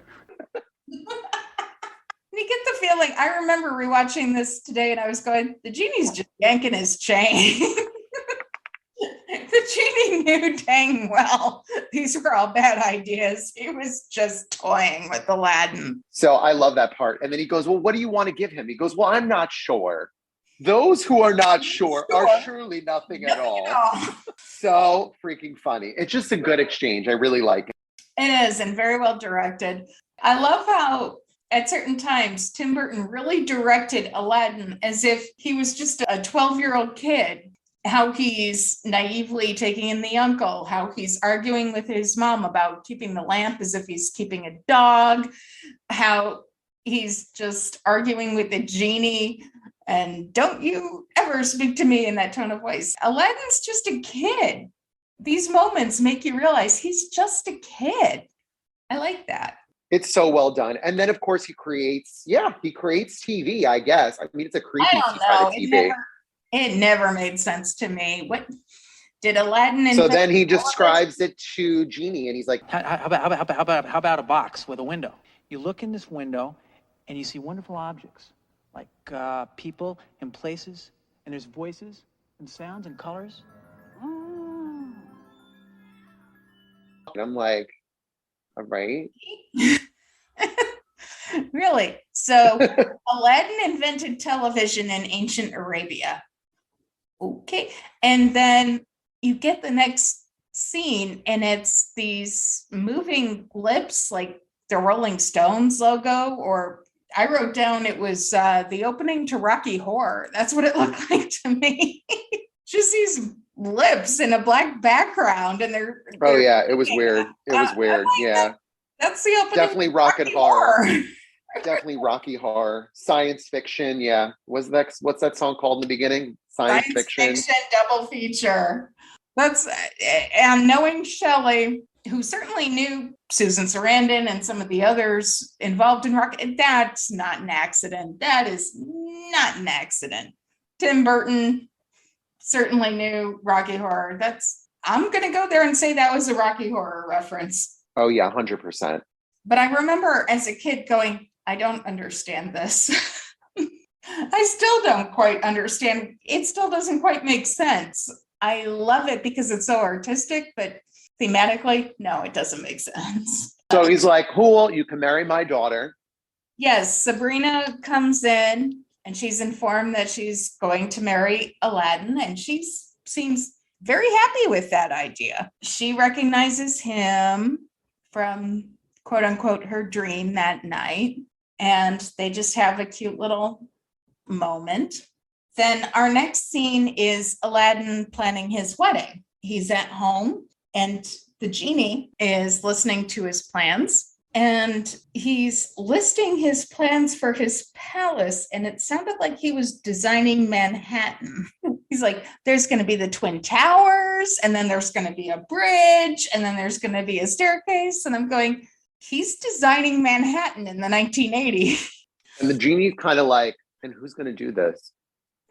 You get the feeling, I remember rewatching this today and I was going, the genie's just yanking his chain. The genie knew dang well these were all bad ideas. He was just toying with Aladdin. So I love that part. And then he goes, well, what do you want to give him? He goes, well, I'm not sure. Those who are not sure are surely nothing at all. So freaking funny. It's just a good exchange. I really like it. It is, and very well directed. I love how at certain times Tim Burton really directed Aladdin as if he was just a 12-year-old kid. How he's naively taking in the uncle, how he's arguing with his mom about keeping the lamp as if he's keeping a dog, how he's just arguing with the genie, and don't you ever speak to me in that tone of voice. Aladdin's just a kid. These moments make you realize he's just a kid. I like that. It's so well done. And then, of course, he creates TV, I guess. I mean, it's a creepy I don't know. TV. It never made sense to me. What did Aladdin? So then he describes it to Genie, and he's like, how about a box with a window? You look in this window, and you see wonderful objects, like people and places, and there's voices and sounds and colors. and I'm like, all right. Really? So Aladdin invented television in ancient Arabia. Okay. And then you get the next scene and it's these moving lips like the Rolling Stones logo, or I wrote down it was the opening to Rocky Horror. That's what it looked like to me. Just these lips in a black background and they're Oh yeah, it was weird. It was weird. Like Yeah. That's the opening. Definitely rock and horror. Definitely Rocky Horror. Science fiction, yeah. What's that song called in the beginning? Science fiction double feature. That's knowing Shelley, who certainly knew Susan Sarandon and some of the others involved in rock. That's not an accident. That is not an accident. Tim Burton certainly knew Rocky Horror. I'm gonna go there and say that was a Rocky Horror reference. Oh yeah, 100%. But I remember as a kid going, I don't understand this. I still don't quite understand. It still doesn't quite make sense. I love it because it's so artistic, but thematically, no, it doesn't make sense. So he's like, cool, you can marry my daughter. Yes, Sabrina comes in and she's informed that she's going to marry Aladdin, and she seems very happy with that idea. She recognizes him from quote unquote her dream that night, and they just have a cute little moment. Then our next scene is Aladdin planning his wedding. He's at home and the genie is listening to his plans, and he's listing his plans for his palace, and it sounded like he was designing Manhattan. He's like, there's going to be the Twin Towers, and then there's going to be a bridge, and then there's going to be a staircase. And I'm going, he's designing Manhattan in the 1980s. And the genie's kind of like, and who's going to do this?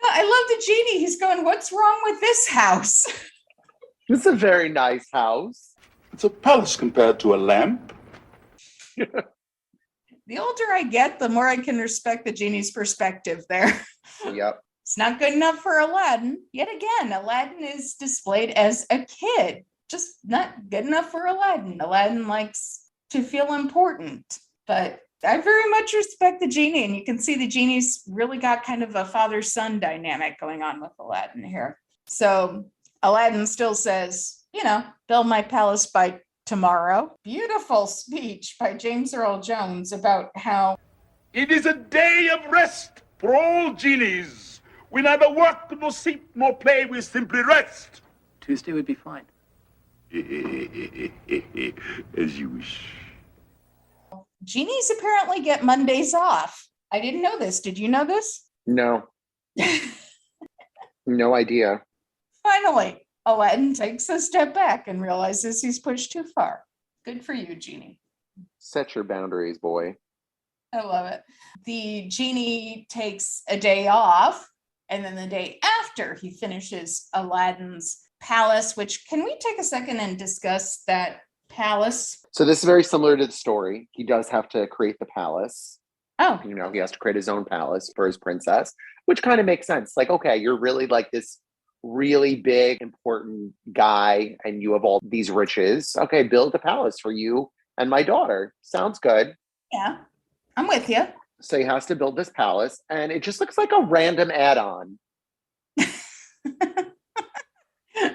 I love the genie. He's going, what's wrong with this house? This is a very nice house. It's a palace compared to a lamp. The older I get, the more I can respect the genie's perspective there. Yep. It's not good enough for Aladdin. Yet again, Aladdin is displayed as a kid. Just not good enough for Aladdin. Aladdin likes to feel important. But I very much respect the genie. And you can see the genie's really got kind of a father-son dynamic going on with Aladdin here. So Aladdin still says, build my palace by tomorrow. Beautiful speech by James Earl Jones about how It is a day of rest for all genies. We neither work nor sleep nor play, we simply rest. Tuesday would be fine. As you wish. genies apparently get Mondays off. I didn't know this. Did you know this? No. No idea. Finally, Aladdin takes a step back and realizes he's pushed too far. Good for you, Genie. Set your boundaries, boy. I love it. The genie takes a day off, and then the day after he finishes Aladdin's palace, which can we take a second and discuss that palace? So this is very similar to the story. He does have to create the palace. Oh, He has to create his own palace for his princess, which kind of makes sense. Like, okay, you're really like this really big, important guy, and you have all these riches. Okay, build a palace for you and my daughter. Sounds good. yeah, I'm with you. So he has to build this palace, and it just looks like a random add-on.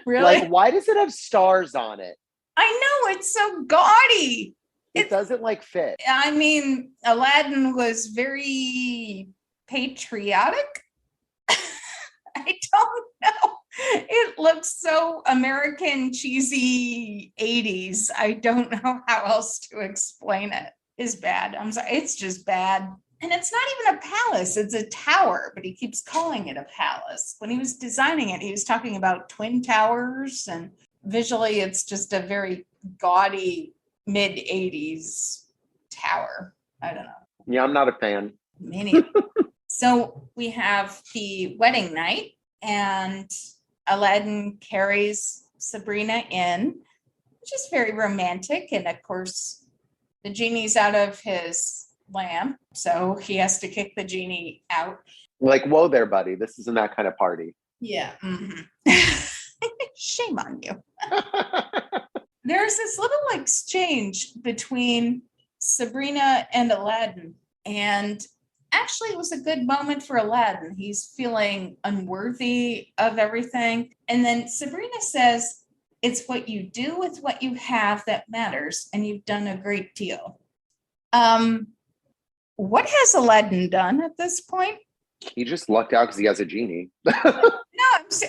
Really? Like, why does it have stars on it? I know, it's so gaudy. It doesn't like fit. I mean, Aladdin was very patriotic. I don't know. It looks so American, cheesy 80s. I don't know how else to explain it. It's bad. I'm sorry. It's just bad. And it's not even a palace, it's a tower, but he keeps calling it a palace. When he was designing it, he was talking about twin towers, and visually it's just a very gaudy mid-80s tower. I don't know. Yeah, I'm not a fan. Many. So we have the wedding night, and Aladdin carries Sabrina in, which is very romantic. And of course, the genie's out of his lamp, so he has to kick the genie out. Like, whoa there, buddy. This isn't that kind of party. Yeah. Shame on you. There's this little exchange between Sabrina and Aladdin, and actually it was a good moment for Aladdin. He's feeling unworthy of everything. And then Sabrina says, "It's what you do with what you have that matters, and you've done a great deal." What has Aladdin done at this point? He just lucked out because he has a genie. No,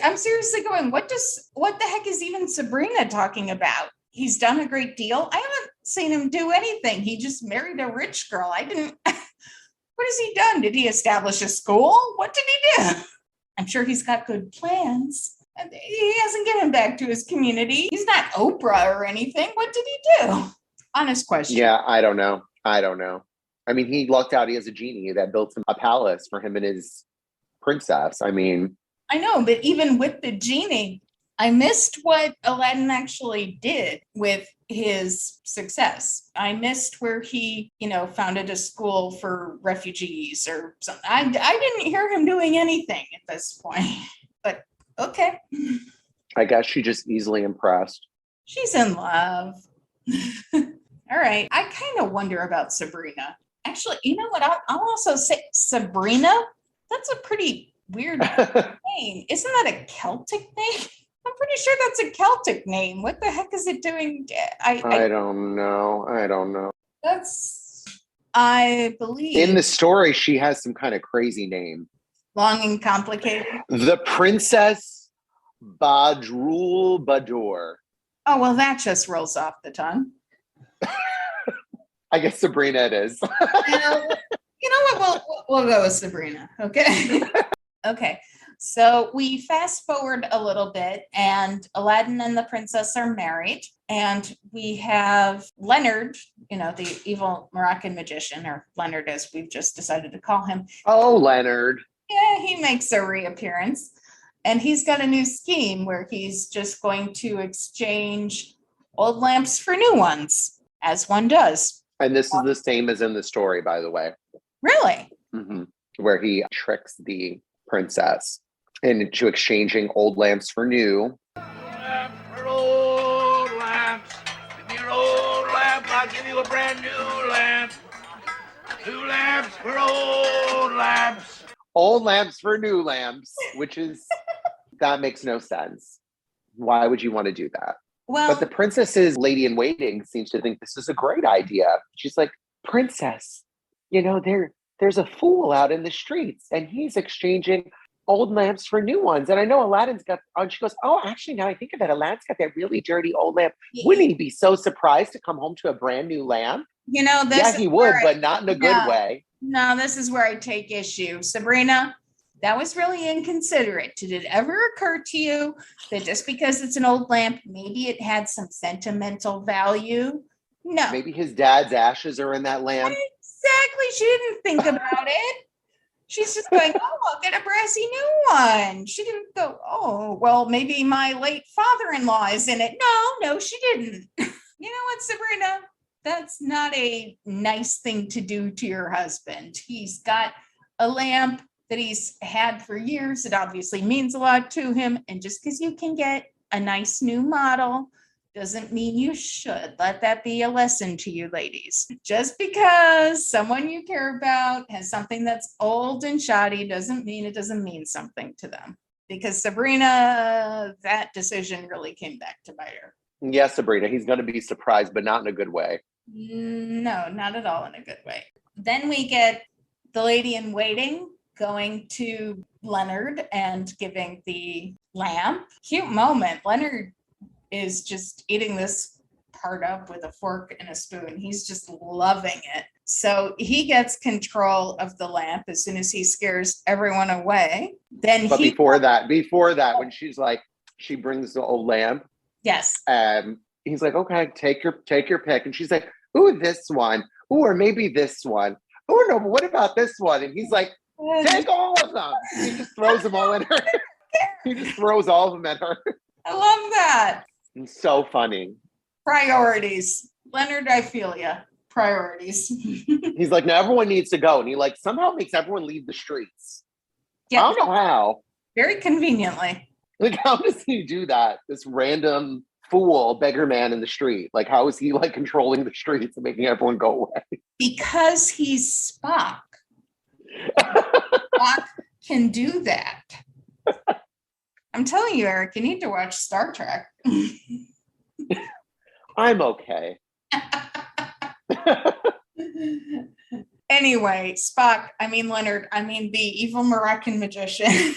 I'm seriously going, what the heck is even Sabrina talking about? He's done a great deal. I haven't seen him do anything. He just married a rich girl. What has he done? Did he establish a school? What did he do? I'm sure he's got good plans. He hasn't given back to his community. He's not Oprah or anything. What did he do? Honest question. Yeah, I don't know. I mean, he lucked out he has a genie that built him a palace for him and his princess. I mean, I know, but even with the genie, I missed what Aladdin actually did with his success. I missed where he, founded a school for refugees or something. I didn't hear him doing anything at this point, but okay. I guess she just easily impressed. She's in love. All right. I kind of wonder about Sabrina. Actually, you know what? I'll also say Sabrina. That's a pretty weird name. Isn't that a Celtic name? I'm pretty sure that's a Celtic name. What the heck is it doing? I don't know. I believe. In the story, she has some kind of crazy name. Long and complicated. The Princess Badrul Badur. Oh, well, that just rolls off the tongue. I guess Sabrina it is. You know what? We'll go with Sabrina. Okay. Okay. So we fast forward a little bit, and Aladdin and the princess are married, and we have Leonard, the evil Moroccan magician, or Leonard as we've just decided to call him. Oh, Leonard. Yeah, he makes a reappearance, and he's got a new scheme where he's just going to exchange old lamps for new ones, as one does. And this is the same as in the story, by the way. Really? Mm-hmm. Where he tricks the princess into exchanging old lamps for new. Lamps for old lamps. Give me your old lamp, I'll give you a brand new lamp. New lamps for old lamps. Old lamps for new lamps, which is, that makes no sense. Why would you want to do that? Well, But the princess's lady in waiting seems to think this is a great idea. She's like, princess, there's a fool out in the streets and he's exchanging old lamps for new ones. And I know Aladdin's got, and she goes, oh, actually, now I think of it, Aladdin's got that really dirty old lamp. Wouldn't he be so surprised to come home to a brand new lamp? this He would, but not in a good way. No, this is where I take issue. Sabrina, that was really inconsiderate. Did it ever occur to you that just because it's an old lamp, maybe it had some sentimental value? No. Maybe his dad's ashes are in that lamp. Exactly. She didn't think about it. She's just going, oh, I'll get a brassy new one. She didn't go, oh, well, maybe my late father-in-law is in it. No, she didn't. You know what, Sabrina? That's not a nice thing to do to your husband. He's got a lamp that he's had for years. It obviously means a lot to him. And just because you can get a nice new model doesn't mean you should. Let that be a lesson to you, ladies. Just because someone you care about has something that's old and shoddy doesn't mean it doesn't mean something to them. Because Sabrina, that decision really came back to bite her. Yes, Sabrina, he's going to be surprised, but not in a good way. No, not at all in a good way. Then we get the lady in waiting going to Leonard and giving the lamp. Cute moment. Leonard is just eating this part up with a fork and a spoon. He's just loving it. So he gets control of the lamp as soon as he scares everyone away. But before that, when she brings the old lamp. Yes. He's like, okay, take your pick. And she's like, ooh, this one. Ooh, or maybe this one. Oh no, but what about this one? And he's like, take all of them. He just throws them all in her. He just throws all of them at her. I love that. It's so funny. Priorities. Leonard, I feel ya. Priorities. He's like, now everyone needs to go. And he somehow makes everyone leave the streets. Yeah. I don't know how. Very conveniently. How does he do that? This random fool beggar man in the street. How is he controlling the streets and making everyone go away? Because he's Spock. Spock can do that. I'm telling you, Eric, you need to watch Star Trek. I'm okay. Anyway, Leonard, the evil Moroccan magician.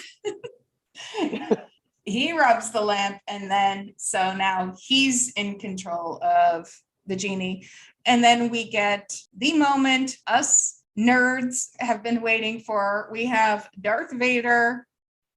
He rubs the lamp, and then so now he's in control of the genie. And then we get the moment us nerds have been waiting for. We have Darth Vader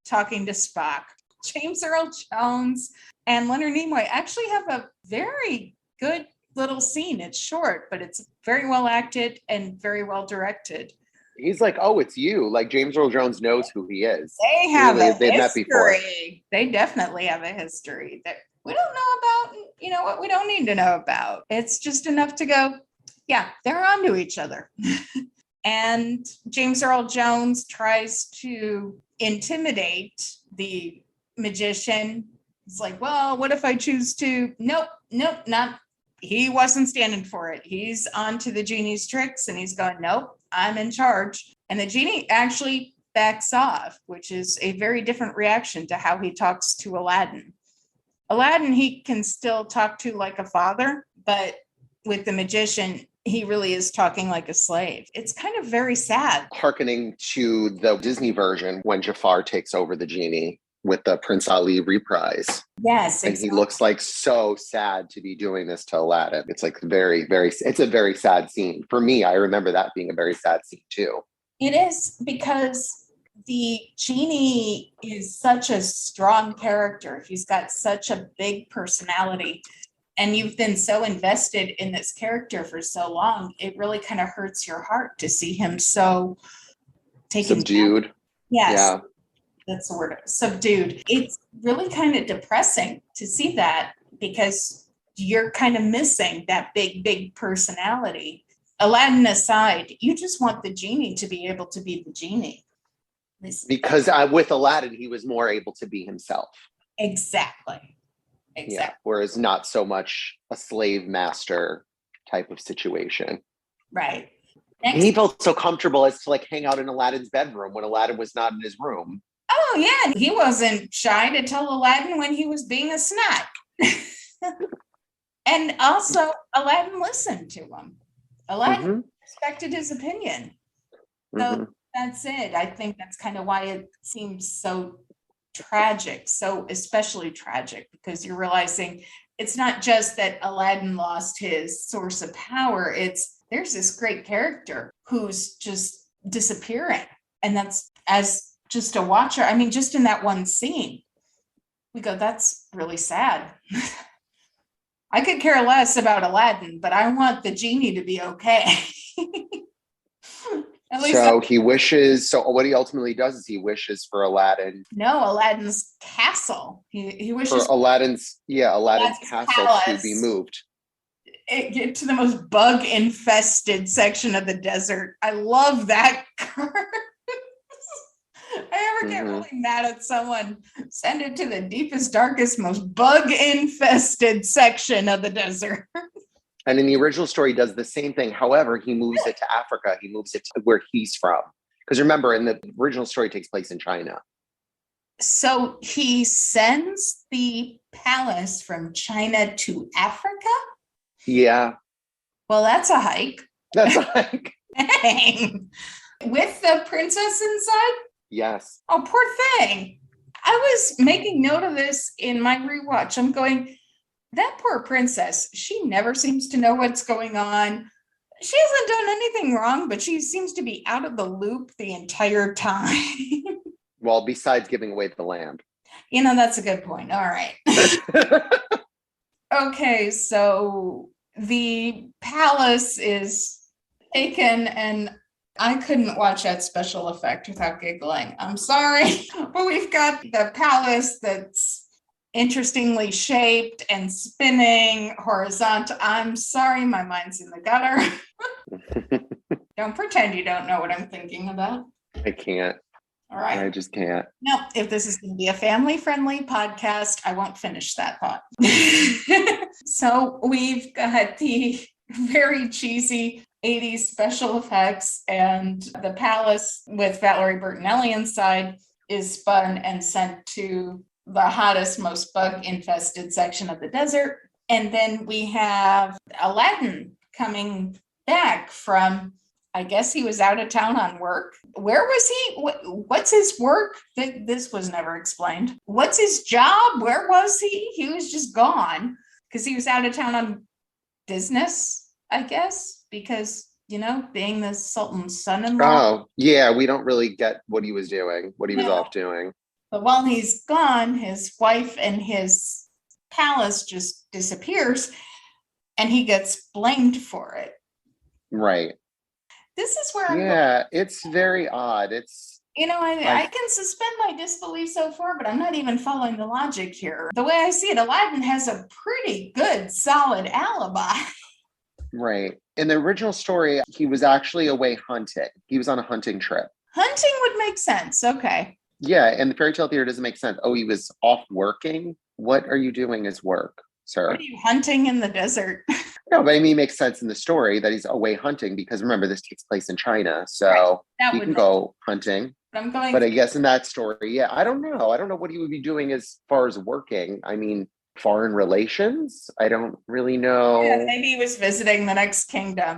talking to Spock. James Earl Jones and Leonard Nimoy actually have a very good little scene. It's short, but it's very well acted and very well directed. He's like, oh, it's you. James Earl Jones knows who he is. They have a they've met before. history. They definitely have a history that we don't know about. You know what? We don't need to know about. It's just enough to go, yeah, they're onto each other. And James Earl Jones tries to intimidate the magician. It's like, well, what if I choose to? Nope, not. He wasn't standing for it. He's on to the genie's tricks, and he's going, nope, I'm in charge. And the genie actually backs off, which is a very different reaction to how he talks to Aladdin. Aladdin, he can still talk to like a father, but with the magician, he really is talking like a slave. It's kind of very sad. Hearkening to the Disney version when Jafar takes over the genie with the Prince Ali reprise. Yes. And exactly. He looks so sad to be doing this to Aladdin. It's very, very, it's a very sad scene. For me, I remember that being a very sad scene too. It is, because the genie is such a strong character. He's got such a big personality. And you've been so invested in this character for so long, it really kind of hurts your heart to see him so taken Subdued. down. Yes, Yeah. that's the word, subdued. It's really kind of depressing to see that because you're kind of missing that big personality. Aladdin aside, you just want the genie to be able to be the genie. Because with Aladdin, he was more able to be himself. Exactly. Yeah. Whereas not so much a slave master type of situation. Right. And he felt so comfortable as to like hang out in Aladdin's bedroom when Aladdin was not in his room. Oh yeah, he wasn't shy to tell Aladdin when he was being a snack. And also Aladdin listened to him. Aladdin respected his opinion. So that's it. I think that's kind of why it seems so tragic, so especially tragic, because you're realizing it's not just that Aladdin lost his source of power, it's there's this great character who's just disappearing. And that's, as just a watcher, I mean, just in that one scene, we go, that's really sad. I could care less about Aladdin, but I want the genie to be okay. At least so he wishes, so what he ultimately does is he wishes for Aladdin. No, Aladdin's castle. He wishes for Aladdin's castle palace to be moved. Get to the most bug infested section of the desert. I love that card. I ever get really mad at someone, send it to the deepest, darkest, most bug infested section of the desert. And in the original story, he does the same thing. However, he moves it to Africa. He moves it to where he's from. Because remember, in the original story, it takes place in China. So he sends the palace from China to Africa? Yeah. Well, that's a hike. That's a hike. Dang. With the princess inside? Yes. Oh, poor thing. I was making note of this in my rewatch. I'm going, that poor princess, she never seems to know what's going on. She hasn't done anything wrong, but she seems to be out of the loop the entire time. Well, besides giving away the land. That's a good point. All right. Okay, so the palace is taken, and I couldn't watch that special effect without giggling. I'm sorry, but we've got the palace that's interestingly shaped and spinning horizontal. I'm sorry, my mind's in the gutter. Don't pretend you don't know what I'm thinking about. I can't. All right. I just can't. No, if this is going to be a family-friendly podcast, I won't finish that thought. So we've got the very cheesy 80s special effects, and the palace with Valerie Bertinelli inside is spun and sent to the hottest, most bug-infested section of the desert. And then we have Aladdin coming back from, I guess he was out of town on work. Where was he? What's his work? This was never explained. What's his job? Where was he? He was just gone because he was out of town on business, I guess, because, being the Sultan's son-in-law. Oh, yeah, we don't really get what he was doing, what he was off doing. But while he's gone, his wife and his palace just disappears, and he gets blamed for it. Right. This is where it's very odd. It's I can suspend my disbelief so far, but I'm not even following the logic here. The way I see it, Aladdin has a pretty good, solid alibi. Right. In the original story, he was actually away hunting. He was on a hunting trip. Hunting would make sense. Okay. Yeah, and the Fairy Tale Theater doesn't make sense. Oh, he was off working? What are you doing as work, sir? What are you hunting in the desert? No, but I mean, it makes sense in the story that he's away hunting because remember, this takes place in China. So he can go hunting. But I guess in that story, I don't know. I don't know what he would be doing as far as working. I mean, foreign relations? I don't really know. Yeah, maybe he was visiting the next kingdom.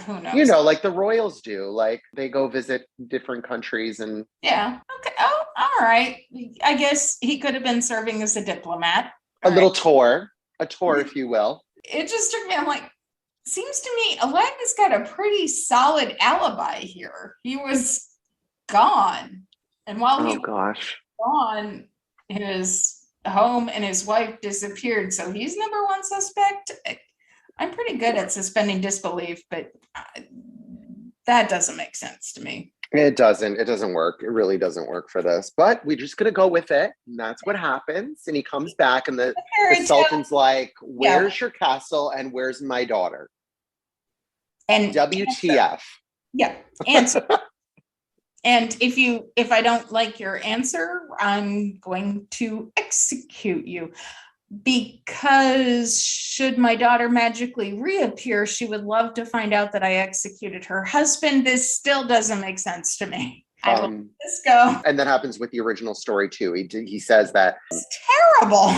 Who knows? Like the royals do. Like they go visit different countries and... Yeah. Okay. Oh, all right. I guess he could have been serving as a diplomat. A little tour, if you will. It just took me, I'm like, seems to me Aladdin's got a pretty solid alibi here. He was gone. And while he Oh was gosh. gone, his home and his wife disappeared. So he's number one suspect. I'm pretty good at suspending disbelief, but that doesn't make sense to me. It doesn't work. It really doesn't work for this. But we're just gonna go with it. And that's what happens. And he comes back and the Fairy tale. Sultan's like, where's your castle and where's my daughter? And WTF. yeah, answer. And if I don't like your answer, I'm going to execute you. Because should my daughter magically reappear, she would love to find out that I executed her husband. This still doesn't make sense to me. I will let this go. And that happens with the original story too. He says that. It's terrible.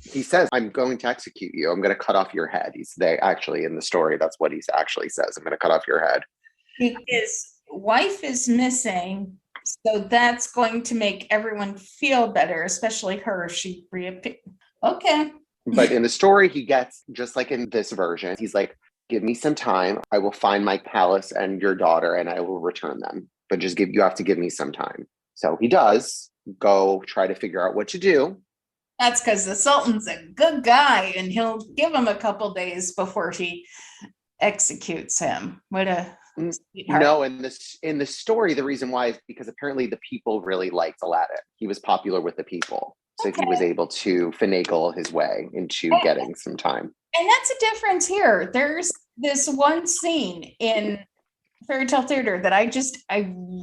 He says, I'm going to execute you. I'm going to cut off your head. Actually in the story, that's what he actually says. I'm going to cut off your head. His wife is missing. So that's going to make everyone feel better, especially her if she reappears. Okay. But in the story, he gets, just like in this version, he's like, give me some time. I will find my palace and your daughter and I will return them. But you have to give me some time. So he does go try to figure out what to do. That's because the Sultan's a good guy and he'll give him a couple days before he executes him. What a sweetheart. No, in the story, the reason why is because apparently the people really liked Aladdin. He was popular with the people. So he was able to finagle his way into getting some time. And that's a difference here. There's this one scene in Faerie Tale Theatre that I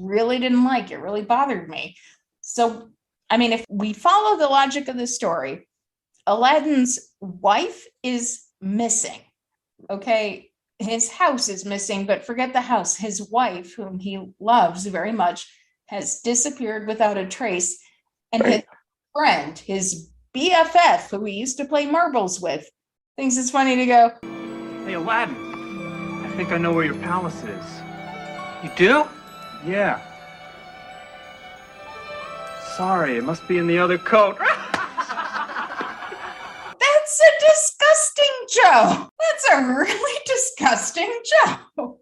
really didn't like. It really bothered me. So, I mean, if we follow the logic of the story, Aladdin's wife is missing. Okay. His house is missing, but forget the house. His wife, whom he loves very much, has disappeared without a trace. And his friend, his BFF, who he used to play marbles with, thinks it's funny to go, Hey, Aladdin, I think I know where your palace is. You do? Yeah. Sorry, it must be in the other coat. That's a disgusting joke. That's a really disgusting joke.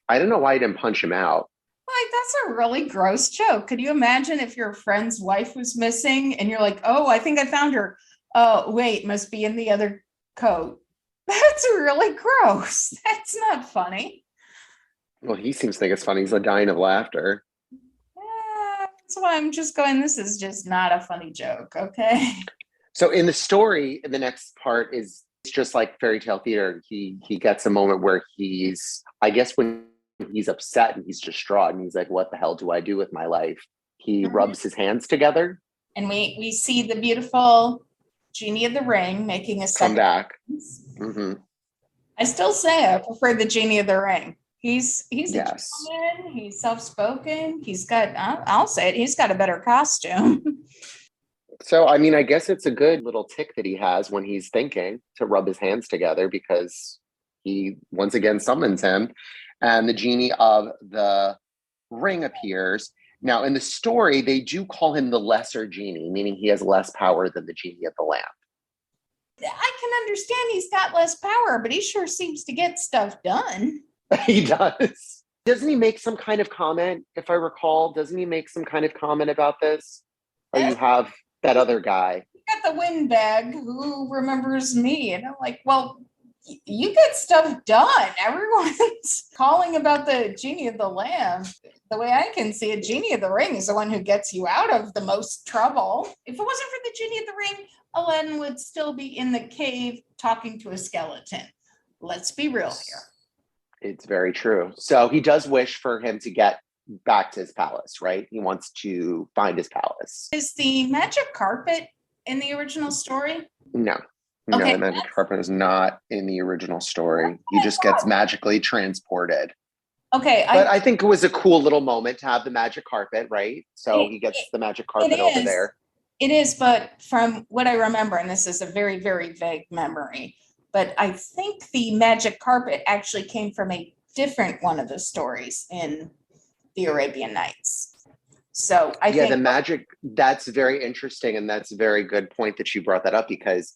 I don't know why he didn't punch him out. Like, that's a really gross joke. Could you imagine if your friend's wife was missing and you're like, oh, I think I found her. Oh, wait, must be in the other coat. That's really gross. That's not funny. Well, he seems to think it's funny. He's like dying of laughter. That's why I'm just going, this is just not a funny joke, okay? So in the story, the next part is just like Fairy Tale Theater. He gets a moment where he's, I guess when he's upset and he's distraught and he's like, what the hell do I do with my life? He rubs his hands together. And we see the beautiful Genie of the Ring making a come back. Mm-hmm. I still say I prefer the Genie of the Ring. He's a yes. gentleman, he's self-spoken, he's got, I'll say it, he's got a better costume. So, I mean, I guess it's a good little tick that he has when he's thinking to rub his hands together because he once again summons him and the Genie of the Ring appears. Now, in the story, they do call him the Lesser Genie, meaning he has less power than the Genie of the Lamp. I can understand he's got less power, but he sure seems to get stuff done. He does. Doesn't he make some kind of comment, if I recall? Doesn't he make some kind of comment about this? Or you have that other guy. You got the windbag who remembers me. And I'm like, well, you get stuff done. Everyone's calling about the Genie of the Lamp. The way I can see it, Genie of the Ring is the one who gets you out of the most trouble. If it wasn't for the Genie of the Ring, Aladdin would still be in the cave talking to a skeleton. Let's be real here. It's very true. So he does wish for him to get back to his palace, right? He wants to find his palace. Is the magic carpet in the original story? No. Okay. No, the magic carpet is not in the original story. He just gets magically transported. Okay. But I think it was a cool little moment to have the magic carpet, right? So he gets the magic carpet over there. It is, but from what I remember, and this is a very, very vague memory, but I think the magic carpet actually came from a different one of the stories in the Arabian Nights. So I think the magic, that's very interesting. And that's a very good point that you brought that up because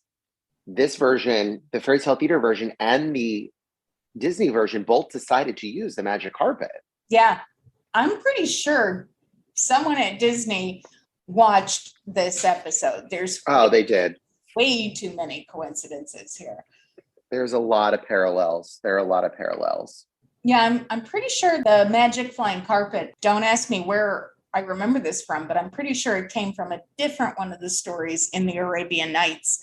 this version, the Fairy Tale Theater version and the Disney version both decided to use the magic carpet. Yeah, I'm pretty sure someone at Disney watched this episode. There's They did. way too many coincidences here. There's a lot of parallels. There are a lot of parallels. Yeah, I'm pretty sure the magic flying carpet, don't ask me where I remember this from, but I'm pretty sure it came from a different one of the stories in the Arabian Nights.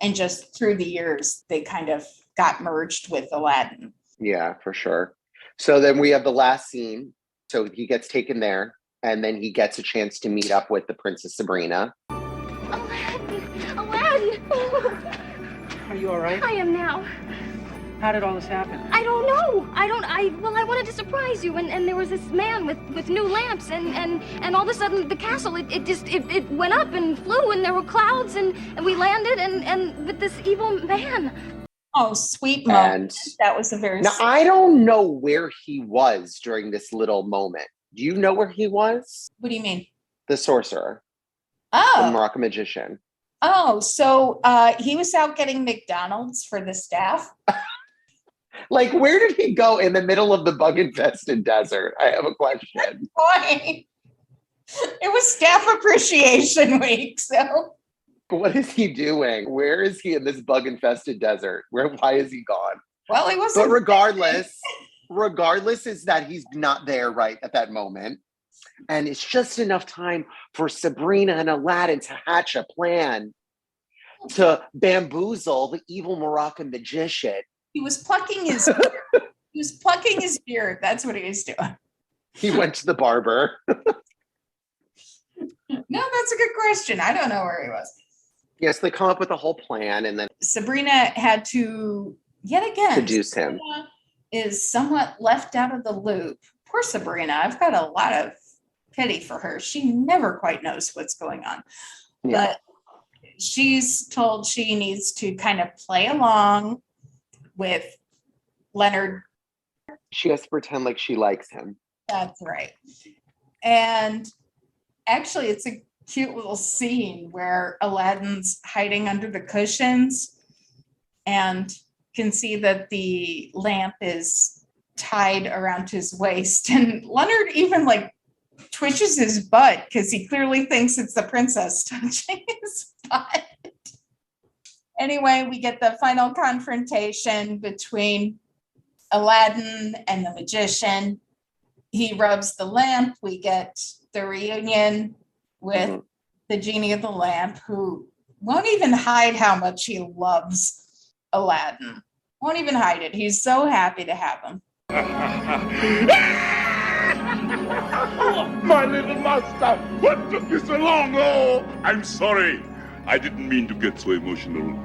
And just through the years, they kind of got merged with Aladdin. Yeah, for sure. So then we have the last scene. So he gets taken there, and then he gets a chance to meet up with the Princess Sabrina. Aladdin! Aladdin! Are you all right? I am now. How did all this happen? I don't know. I wanted to surprise you, and there was this man with new lamps, and all of a sudden the castle, it went up and flew, and there were clouds, and we landed, and with this evil man. Oh, sweet moment. That was a very... Now, I don't know where he was during this little moment. Do you know where he was? What do you mean? The sorcerer. Oh. The Moroccan magician. Oh, so he was out getting McDonald's for the staff? Like, where did he go in the middle of the bug-infested desert? I have a question. Boy, it was staff appreciation week, so... What is he doing? Where is he in this bug-infested desert? Why is he gone? Well, he wasn't... But regardless is that he's not there right at that moment. And it's just enough time for Sabrina and Aladdin to hatch a plan to bamboozle the evil Moroccan magician. He was plucking his beard. He was plucking his beard. That's what he was doing. He went to the barber. No, that's a good question. I don't know where he was. Yes, they come up with a whole plan, and then Sabrina had to, yet again, seduce him. Sabrina is somewhat left out of the loop. Poor Sabrina. I've got a lot of pity for her. She never quite knows what's going on. Yeah. But she's told she needs to kind of play along with Leonard. She has to pretend like she likes him. That's right. And actually, it's a cute little scene where Aladdin's hiding under the cushions and can see that the lamp is tied around his waist. And Leonard even like twitches his butt because he clearly thinks it's the princess touching his butt. Anyway, we get the final confrontation between Aladdin and the magician. He rubs the lamp. We get the reunion with the genie of the lamp, who won't even hide how much he loves Aladdin. Won't even hide it. He's so happy to have him. My little master, what took you so long? Oh, I'm sorry. I didn't mean to get so emotional.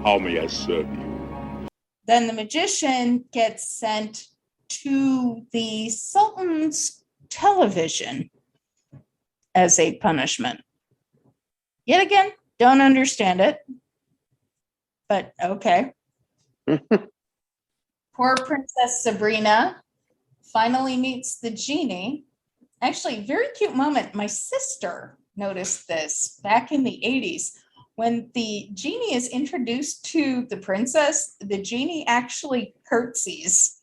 How may I serve you? Then the magician gets sent to the Sultan's television as a punishment. Yet again, don't understand it, but okay. Poor Princess Sabrina finally meets the genie. Actually, very cute moment. My sister noticed this back in the 80s. When the genie is introduced to the princess, the genie actually curtsies.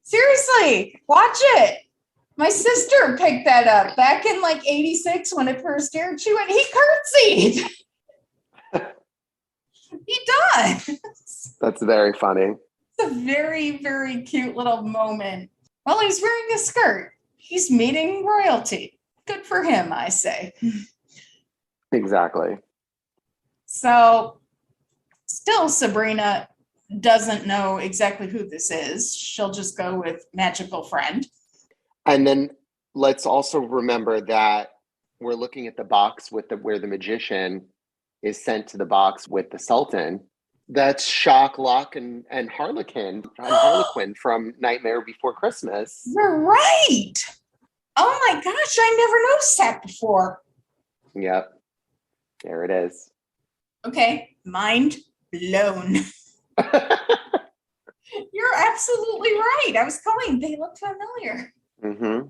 Seriously, watch it. My sister picked that up back in like 86 when it first aired. She went, he curtsied. He does. That's very funny. It's a very, very cute little moment. Well, he's wearing a skirt. He's meeting royalty. Good for him, I say. Exactly. So still Sabrina doesn't know exactly who this is. She'll just go with magical friend. And then let's also remember that we're looking at the box with where the magician is sent to the box with the Sultan. That's Shock, Lock, and Harlequin from Nightmare Before Christmas. You're right. Oh my gosh, I never noticed that before. Yep. There it is. Okay, mind blown. You're absolutely right. I was going, they look familiar. Mm-hmm.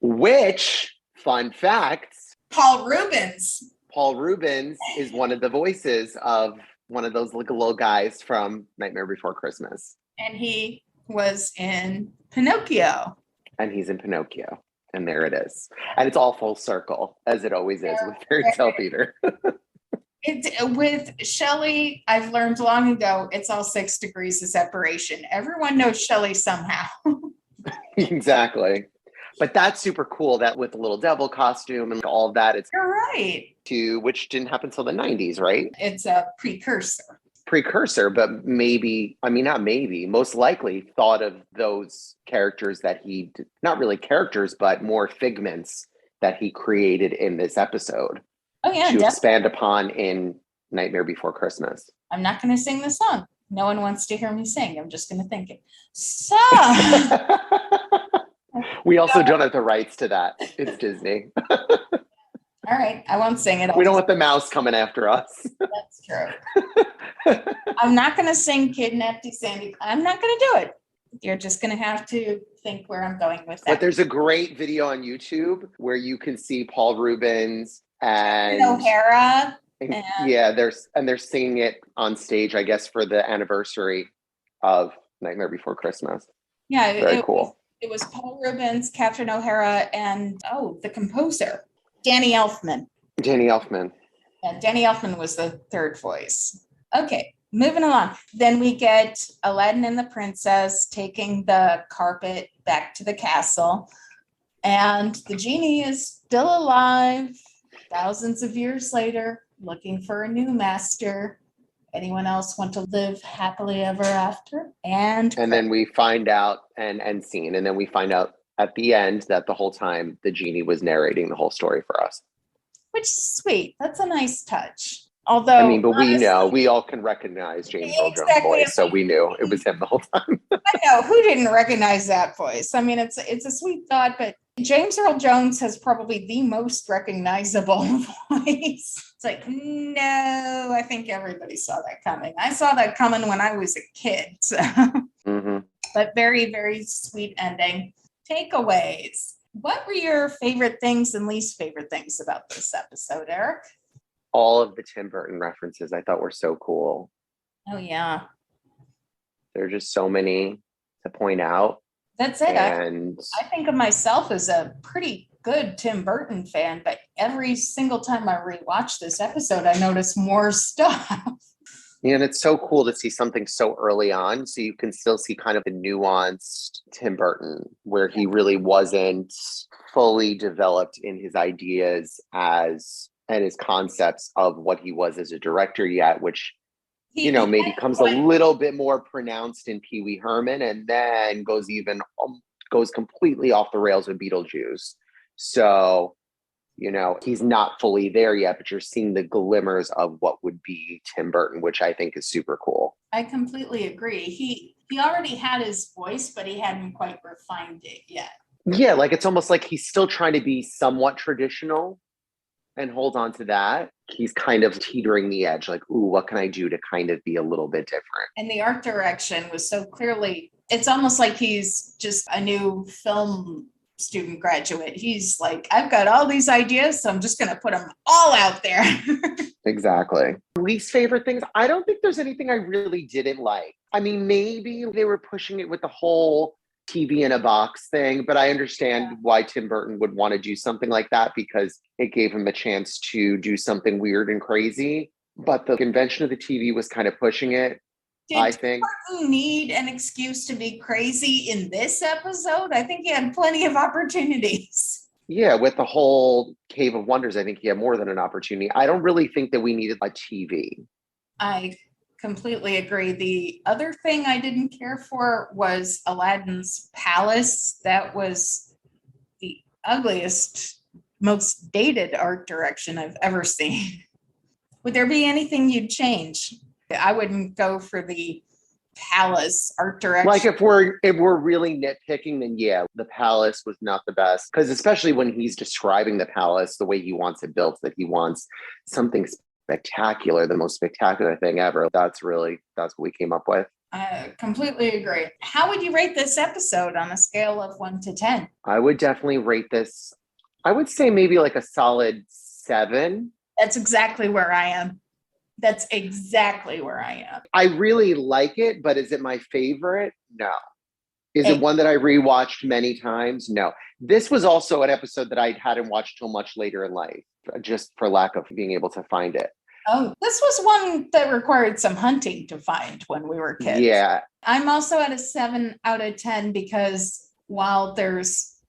Which, fun fact, Paul Rubens is one of the voices of one of those little guys from Nightmare Before Christmas. And he was in Pinocchio. And he's in Pinocchio. And there it is. And it's all full circle, as it always is with Fairy Tale Theater. With Shelley, I've learned long ago, it's all 6 degrees of separation. Everyone knows Shelley somehow. Exactly. But that's super cool, that with the little devil costume and all of that. It's You're right. which didn't happen until the 90s, right? It's a precursor. But maybe, I mean, not maybe, most likely thought of those characters that he, not really characters, but more figments that he created in this episode. Oh, yeah. To expand upon in Nightmare Before Christmas. I'm not going to sing the song. No one wants to hear me sing. I'm just going to think it. So. We also don't have the rights to that. It's Disney. All right. I won't sing it. We don't want the mouse coming after us. That's true. I'm not going to sing Kidnapped Sandy. I'm not going to do it. You're just going to have to think where I'm going with that. But there's a great video on YouTube where you can see Paul Rubens and O'Hara. Yeah, they're singing it on stage, I guess, for the anniversary of Nightmare Before Christmas. Yeah, very cool. It was Paul Rubens, Catherine O'Hara, and the composer, Danny Elfman. Yeah, Danny Elfman was the third voice. Okay, moving along. Then we get Aladdin and the princess taking the carpet back to the castle, and the genie is still alive thousands of years later, looking for a new master. Anyone else want to live happily ever after? And then we find out and scene, and then we find out at the end that the whole time the genie was narrating the whole story for us. Which is sweet. That's a nice touch. Although, I mean, but honestly, we all can recognize James Earl Jones' voice, so we knew it was him the whole time. I know, who didn't recognize that voice? I mean, it's a sweet thought, but James Earl Jones has probably the most recognizable voice. It's like, no, I think everybody saw that coming. I saw that coming when I was a kid. So. Mm-hmm. But very, very sweet ending. Takeaways. What were your favorite things and least favorite things about this episode, Eric? All of the Tim Burton references I thought were so cool. Oh, yeah. There are just so many to point out. That's it. And I think of myself as a pretty good Tim Burton fan, but every single time I rewatch this episode, I notice more stuff. Yeah, and it's so cool to see something so early on, so you can still see kind of the nuanced Tim Burton, where he really wasn't fully developed in his ideas and his concepts of what he was as a director yet, which maybe comes a little bit more pronounced in Pee Wee Herman, and then goes completely off the rails with Beetlejuice. So, he's not fully there yet, but you're seeing the glimmers of what would be Tim Burton, which I think is super cool. I completely agree. He already had his voice, but he hadn't quite refined it yet. Yeah, like it's almost like he's still trying to be somewhat traditional and hold on to that. He's kind of teetering the edge, like, ooh, what can I do to kind of be a little bit different? And the art direction was so clearly, it's almost like he's just a new film student graduate. He's like, I've got all these ideas, so I'm just going to put them all out there. Exactly. Least favorite things? I don't think there's anything I really didn't like. I mean, maybe they were pushing it with the whole TV in a box thing, but I understand why Tim Burton would want to do something like that, because it gave him a chance to do something weird and crazy. But the convention of the TV was kind of pushing it. I think Burton need an excuse to be crazy in this episode. I think he had plenty of opportunities. Yeah, with the whole Cave of Wonders, I think he had more than an opportunity. I don't really think that we needed a TV. I completely agree. The other thing I didn't care for was Aladdin's palace. That was the ugliest, most dated art direction I've ever seen. Would there be anything you'd change? I wouldn't go for the palace art direction. Like if we're really nitpicking, then yeah, the palace was not the best. Because especially when he's describing the palace, the way he wants it built, that he wants something spectacular, the most spectacular thing ever. That's what we came up with. I completely agree. How would you rate this episode on a scale of 1 to 10? I would definitely rate this, I would say maybe like a solid 7. That's exactly where I am. I really like it, but is it my favorite? No. Is it one that I rewatched many times? No. This was also an episode that I hadn't watched till much later in life, just for lack of being able to find it. Oh, this was one that required some hunting to find when we were kids. Yeah. I'm also at a 7 out of 10 because while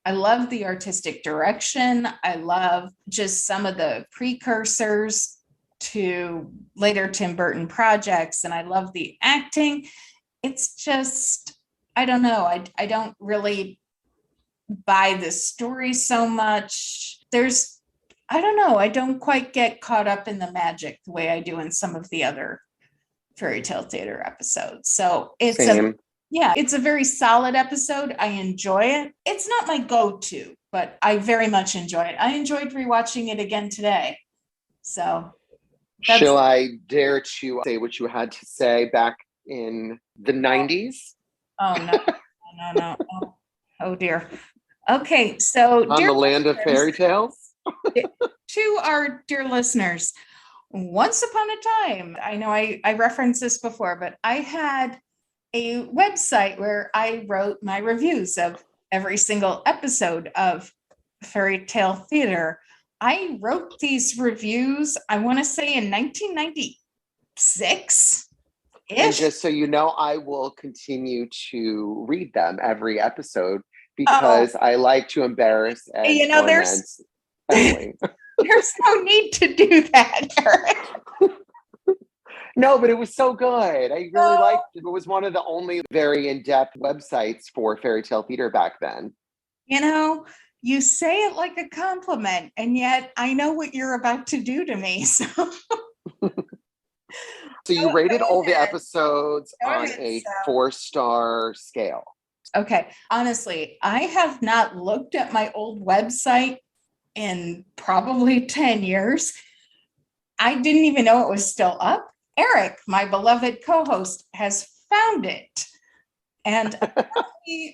I love the artistic direction, I love just some of the precursors to later Tim Burton projects, and I love the acting. It's just, I don't know. I don't really buy the story so much. I don't know. I don't quite get caught up in the magic the way I do in some of the other Fairy Tale Theater episodes. So it's it's a very solid episode. I enjoy it. It's not my go-to, but I very much enjoy it. I enjoyed rewatching it again today. So shall I dare to say what you had to say back in the 90s? Oh, no. Oh, dear. Okay, so on the land of fairy tales? To our dear listeners, once upon a time, I know I referenced this before, but I had a website where I wrote my reviews of every single episode of Fairy Tale Theater. I wrote these reviews, I want to say in 1996. And just so you know, I will continue to read them every episode because I like to embarrass and torment Emily. There's no need to do that, Eric. No, but it was so good. I really liked it. It was one of the only very in-depth websites for Fairy Tale Theater back then. You know, you say it like a compliment, and yet I know what you're about to do to me. So you rated all the episodes on a 4-star scale. Okay. Honestly, I have not looked at my old website in probably 10 years. I didn't even know it was still up. Eric, my beloved co-host, has found it. And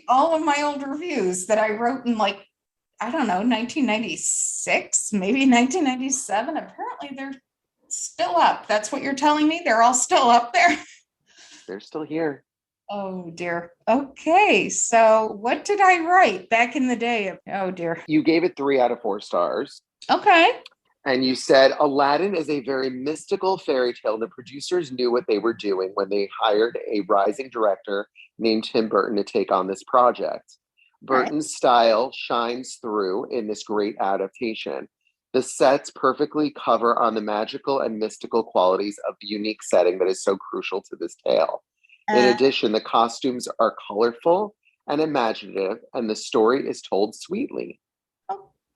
all of my old reviews that I wrote in 1996, maybe 1997, apparently they're still up. That's what you're telling me? They're all still up there? They're still here. Oh, dear. Okay. So what did I write back in the day? Oh, dear. You gave it 3 out of 4 stars. Okay. And you said Aladdin is a very mystical fairy tale. The producers knew what they were doing when they hired a rising director named Tim Burton to take on this project. Burton's style shines through in this great adaptation. The sets perfectly cover on the magical and mystical qualities of the unique setting that is so crucial to this tale. In addition, the costumes are colorful and imaginative, and the story is told sweetly.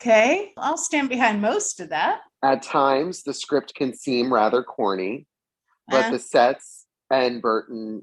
Okay, I'll stand behind most of that. At times, the script can seem rather corny, but the sets and Burton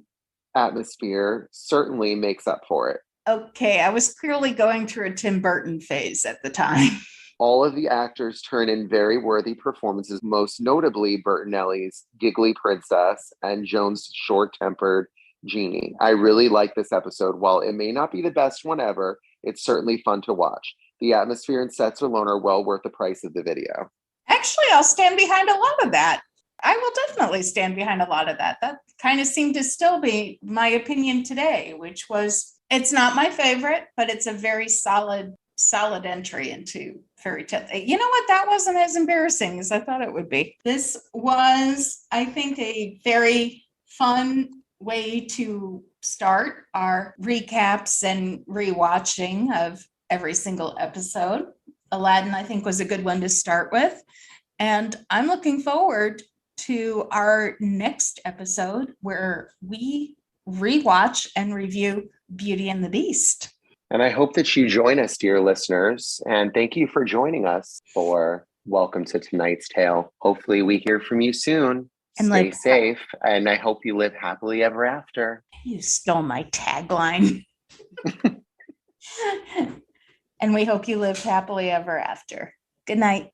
atmosphere certainly makes up for it. Okay, I was clearly going through a Tim Burton phase at the time. All of the actors turn in very worthy performances, most notably Bertinelli's giggly princess and Joan's short-tempered genie. I really like this episode. While it may not be the best one ever, it's certainly fun to watch. The atmosphere and sets alone are well worth the price of the video. Actually, I'll stand behind a lot of that. I will definitely stand behind a lot of that. That kind of seemed to still be my opinion today, which was, it's not my favorite, but it's a very solid entry into Fairy Tale. You know what? That wasn't as embarrassing as I thought it would be. This was, I think, a very fun way to start our recaps and rewatching of every single episode. Aladdin, I think, was a good one to start with. And I'm looking forward to our next episode where we rewatch and review Beauty and the Beast. And I hope that you join us, dear listeners. And thank you for joining us for Welcome to Tonight's Tale. Hopefully we hear from you soon. And stay safe. And I hope you live happily ever after. You stole my tagline. And we hope you live happily ever after. Good night.